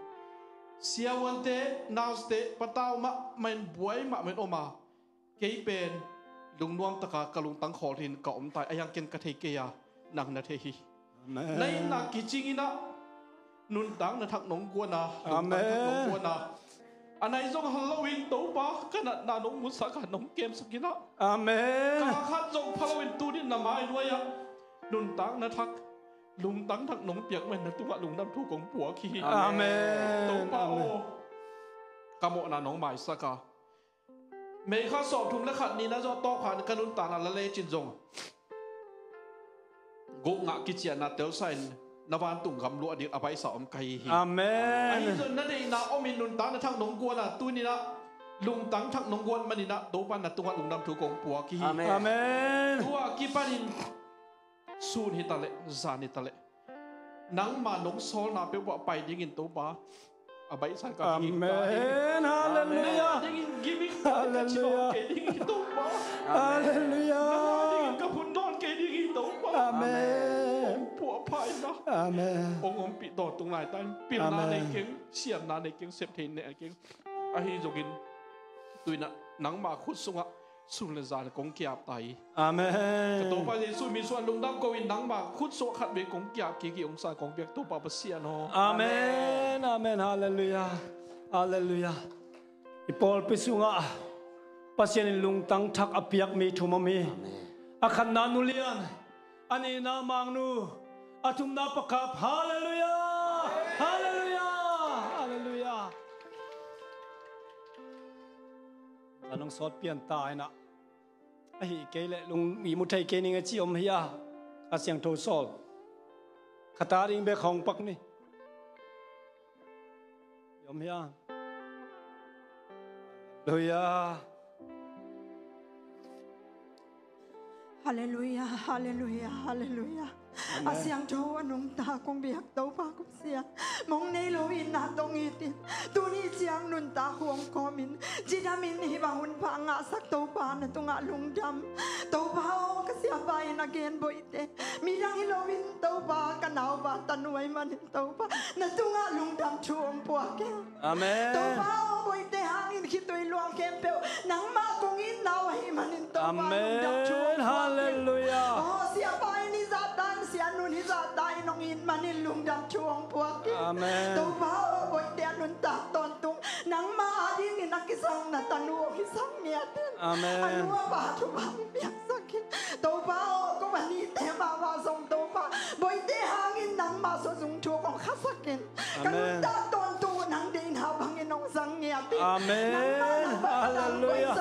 siawante nauste pataw ma men buai ma men oma kei pen lung nuam taka kalung tang holin ka om tai ayang ken ka thei ke ya nang na the hi amen nei na ki chingina nun tang na thak nong gua na amen nong gua na anh ấy dùng Halloween tấu ba cái nạn đàn ông muốn sát cả nông kem sắc kia amen cả khát dùng Halloween tu đi nằm ai nuôi à nung tang na thắc lung tang thắc nông piak mình là tu ngạ lung nam thu công bùa khi amen tấu ba ô cả mộ là nông mài sắc cả mấy khát sọp thùng lá khát ní na do to khoan cái nung tang là lê chín dùng gỗ ngạ kia chuyện là téo saiนวันตุ่งกำลัวดิอภัยสอมไกอาเมนไอ้ส่วนนั่นเองนะอมินนุนตังนะทั้งนงกวนนะตุนี่นะลุงตังทั้งนงกวนมันนี่นะตัวปันนะตัวลุงดำถูกกงปัวกี้อาเมนตัวกี้ปันินสูนฮิตาเลจานิตาเลนังมานงโซลนาเปว่าไปยิงินตัวป้า abay sa ka Amen. Hallelujah. Giving Hallelujah. kay ding ito pa. Hallelujah. Ding kapundon kay ding ito pa. Amen. Puwa pa na. Amen. Ong pi to tung lai tan pil na nei king siam na nei king sep thein nei king a hi jogin tuina nang ma khut sunga sun le zan kong kiap tai Amen. to pa Jesu mi suan lung dang ko in nang ma khut so khat be kong kiap ki ong sa kong pek to pa pa sia no Amen. Amen. Hallelujah. Hallelujah. Ipol pisunga pasien lung tang thak apiak mi thumami akhan nanulian ani na mangnu atum na pakap. Hallelujah. Hallelujah. Hallelujah. Anong sot pian tai na ai ke le lung mi mu thai ke ni nga chi om hiya a siang tho sol khata ring be khong pak ni yom hiya. Hallelujah. Hallelujah, hallelujah, hallelujah. Asyang Jowa nung ta kong biyak daw pa kong siya. Mong nailuin na tong itin. Tuni siyang nun ta huwang komin. Jinamin hibangun pa nga sak daw pa na tunga lungdam. Daw pa o kasi abayin again boite. Midang ilawin daw pa kanaw ba tanuay manin daw pa. Na tunga lungdam chuong puwake. Amen. Daw pa o boite hangin kito'y luang kempeo. Nang makungin naway manin daw pa lungdam chuong puwake. Hallelujah. Oh, siya pa ni Satan, siya nun ni Satan nung manilung dam chuong puwak. Amen. Daw ba o boy te anun ta tontung nang maading inakisang na tanuong isang niyatin. Amen. Ano ba tubang biyak sakin. Daw ba o kumanite mawasong daw ba boy te hangin nang masosong chukong kasakin. Kanun ta tontung nang din habang inong sang niyatin. Amen. Hallelujah.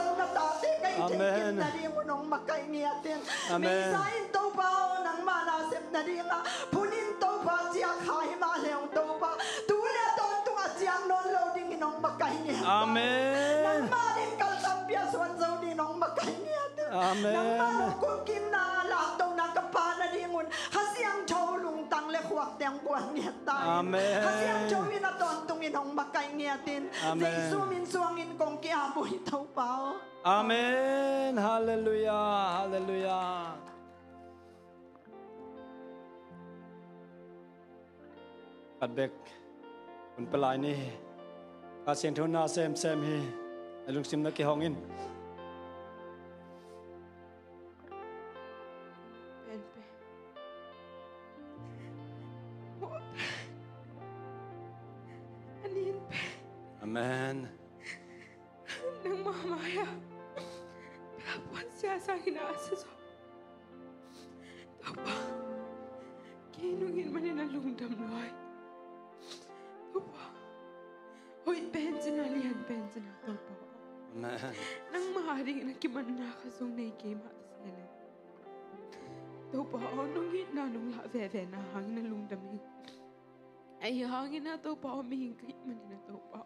Amen. Nung makaingiatin. Amen. Misain to pa o nang manasip na rin nga. Punin to pa siya kahimaleong to pa. Tula to tunga siyang non-loading inong makaingiatin. Amen. Nang manin kaltampia suwan sa uninong makaingiatin. Amen. Nang manukukim na alatong nakapana ringun. Hasiyang chowlung tang lekwak tiyang kuwan ngiyatay. Amen. Hasiyang chowin na tontong inong makaingiatin. Amen. Zaysumin suwangin kong kiaboy to pa o. Amen. Hallelujah. Hallelujah. Kadbek kun pelai ni kasien thona sem hi alung sim na ki hongin. Amen. Nang mamaya dapat siya sa inaasas. Dapat kinungin man na lungdam loy. Dapat hoy pension na liyan pension na dapat. Amen. Nang maaaring nakiman na kasong na ikima sila. Dapat nung hitna nung laveve na hangin na lungdam ay hangin na dapat umihingkit man na dapat.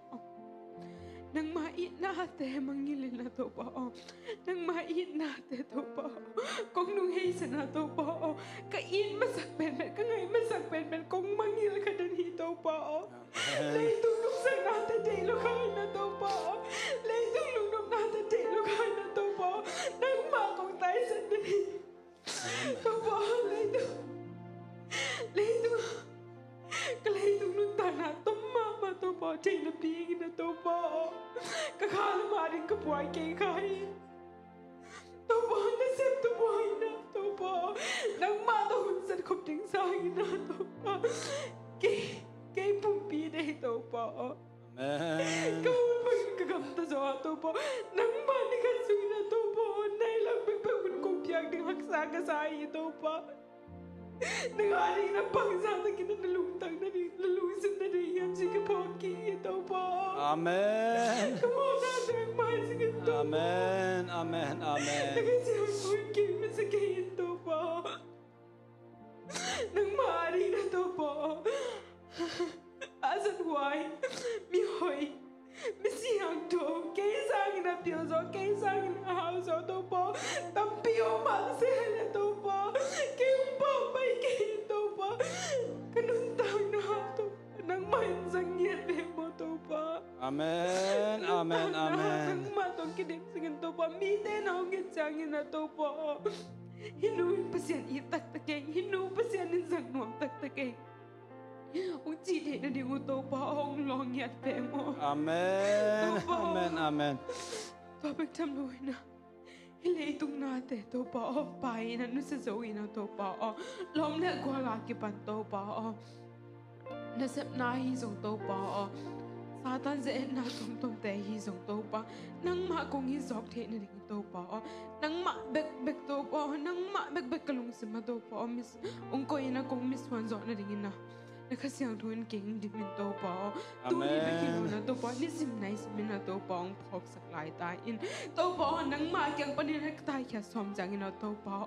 Nang mait na ate, mangilil na to pa o. Nang mait na ate to pa o. Kung nung hesa na to pa o. Kain masakpen, kangay masakpen, kung mangil ka na dito pa o. Laitong nung sang natin dilo ka na to pa o. Laitong nung natin dilo ka na to pa o. Nang makong tayo sa dali. To pa o, laitong. Kalaitong nung tana, tumama to pa o. Chay na pingin na to pa o. Kakalamarin ka buhay kay kain. Tupo, nasip to buhay na. Tupo, nang matahon sa kupting sangin na. Tupo, kay pumpide. Tupo. Amen. Kawal pa yung kagamta sa ato po. Nang manikasong na tupo. Nailang pagpapun kong piyag ng haksaga sa ito pa. Nangaling na pangsa sa kinanalungtang na rin, nalusin na rin yan si Kapoki ito po. Amen. Kamu natin mahal sa ito. Amen. Amen. Amen. Nagasiyang ko yung game sa ito po. Nang maaari na to po. Asan huway, mihoy, misiyang to, kaisang na piyoso, kaisang na hauso to po, tampiyo magsela to po, kayong papay kayo to po, kanuntang na to, nang mahinsang yete mo to Amen, amen, amen. Matong kidim singin to pa mite na ang gitsangin na to pa. Hinuin pa siyan itak takay, hinu pa siyan insang nuam tak takay. Ung chile na di mo to pa ong long yat pe mo. Amen, amen, amen. Topik tam nuwi na. Hilay itong nate to pa o pain na nusasawi na to pa o. Lom na kwa laki pan to pa o. Nasip na hisong to pa o. Satan sa na tum te hisong to pa. Nang ma kong hisok te na rin to pa o. Nang ma bek to pa o. Nang ma bek kalung sima to pa o. Ungkoy na kong miswanzo na rin na. Nakasiyang tuwin king di min to pa. Tuwi bekino na to pa. Nisim na isimin na to pa ang pok saklay tain. To pa nang makyang paninagtay kya somjangin na to pa.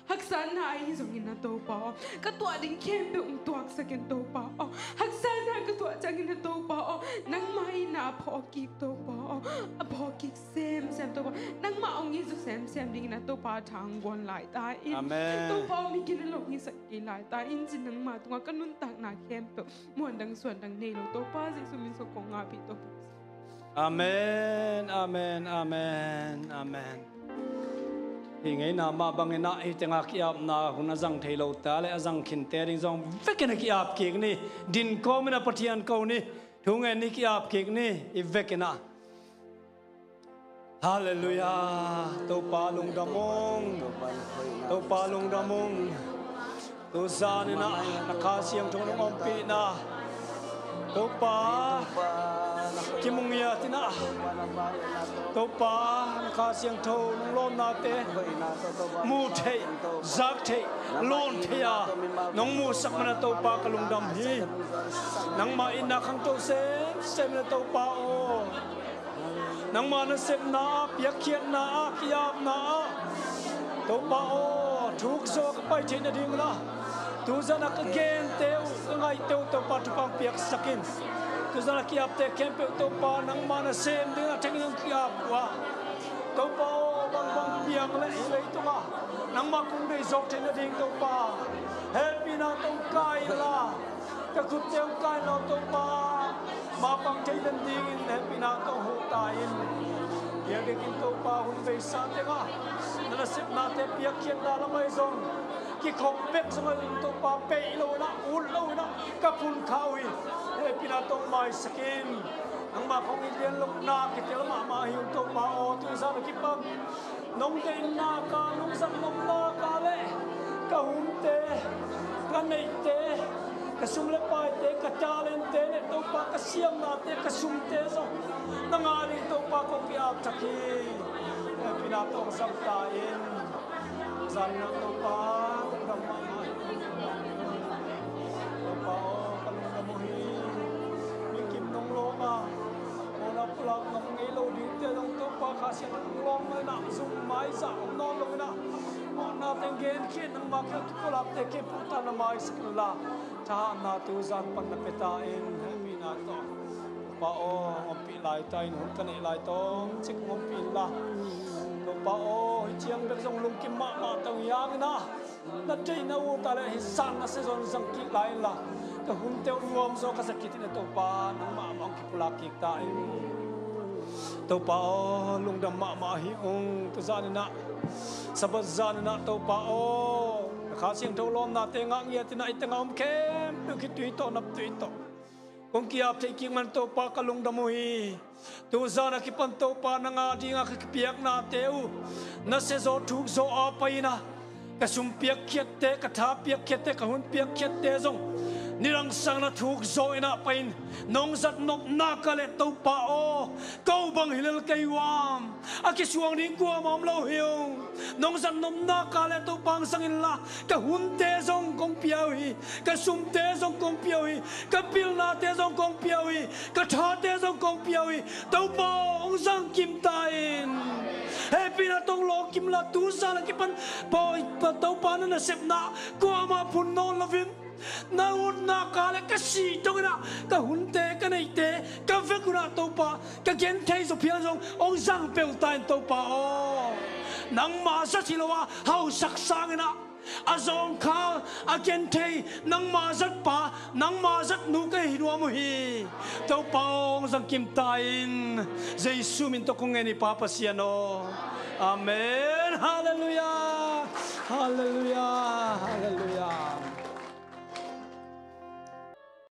Haksan na ay isongin na to pa. Katwa din kempe tuwag sa kin to pa. Haksan na katwa jangin na to pa. Nang may na pokik to pa. Pokik sem to pa. Nang maong iso sem din na to pa tanggon lay tain. Amen. To pa mi kinalong isakil lay tain. Sinang matunga kanuntang na kempe muandang suandang nelo to pa si sumiso ko nga pito. Amen, amen, amen, amen. Hingay na mabangin na itinga kiap na hunazang thelo tale azang kintering zong vekena kiap kik ni din ko mina patian ko ni thungai ni kiap kik ni ivekena. Hallelujah. To palung damong. To palung damong. Tusan na nakasiyang tulong ompi na topa kimungya tina topa nakasiyang tulong lon nate mute zakte lon thea nong musak mana topa kalungdam hi nang main na kang to sem na topa o nang mana sem na piakhiat na kiap na topa o thuk zo pai thina ding la tu zana ka gen teu ngai teu to pa tu pang piak sakin tu zana kiap te kempe to pa nang mana sem ding a theng nang kiap wa to pa bang bang piak le le to ma nang ma kung dei zok thina ding to pa happy na to kai la ka ku teu kai no to pa ma pang thei dan ding in happy na to ho ta in ya de kin to pa hun bei sa te ga na sip na te piak khiat na la mai zong ki khop pek sama to pa pe lo na ul lo na ka pun khawi e pina to mai sakin ang ma khong indian lok na ki tel ma hiu to pa o tu sa ki pam nong te na ka nong sa nong na ka le ka hum te ka nei te ka sum le pai te ka chalen te ne to pa ka siam na te ka sum te so na nga ri to pa ko ki ap thaki e pina to sam ta in san na to pa Brahma to pa o kalung na mo hi mikim nong lo ka ona plak nong ngelo di te nong to pa ka sian nong long na sum mai sa non lo na ona teng gen khin nang ma ka ko lap te ke puta na mai skla tha na tu zan pan na peta in mi na to pa o ngompi lai tai nun kan ei lai tong chik ngompi la to pa o chiang bek jong lung kim ma tong yang na trei na u ta le hi san na se zon sang ki lai la ka hun teu ruom zo ka sakit na to pa nang ma mong ki pula ki ta in to pa o lung dam ma hi ong to zan na sabat zan na to pa o kha siang tho lom na te ngang ye ti na ite ngam kem tu ki tui to nap tui to kong kiap te king man to pa kalung damuhi tu zana ki pan to pa na nga dinga ki piak na teu na se zo thuk zo a paina ka sum piak khiat te ka tha piak khiat te ka hun piak khiat te zong nirang sang na thuk zo ina pain nong zat nop na ka le to pa o ko bang hilal kai wam a ki suang ding kwa mom lo hiu nong zat nop na ka le to pang sang in la ka hun te zong kong piao hi ka sum te zong kong piao hi ka pil na te zong kong piao hi ka tha te zong kong piao hi to pa ong sang kim ta in happy na tong lo kim la tu sa la ki pan poi pa to pa na sep na kwa ma phun non la vin na un na ka le ka si tong na ka hun te ka nei te ka ve ku na to pa ka gen thei so phian jong ong sang pel tain to pa o nang ma sa chi lo wa hau sak sang na azong kha again thei nang ma zat pa nang ma zat nu ke hinwa mo hi to paong sang kim tain jesu min to kong ni papa siano amen hallelujah hallelujah hallelujah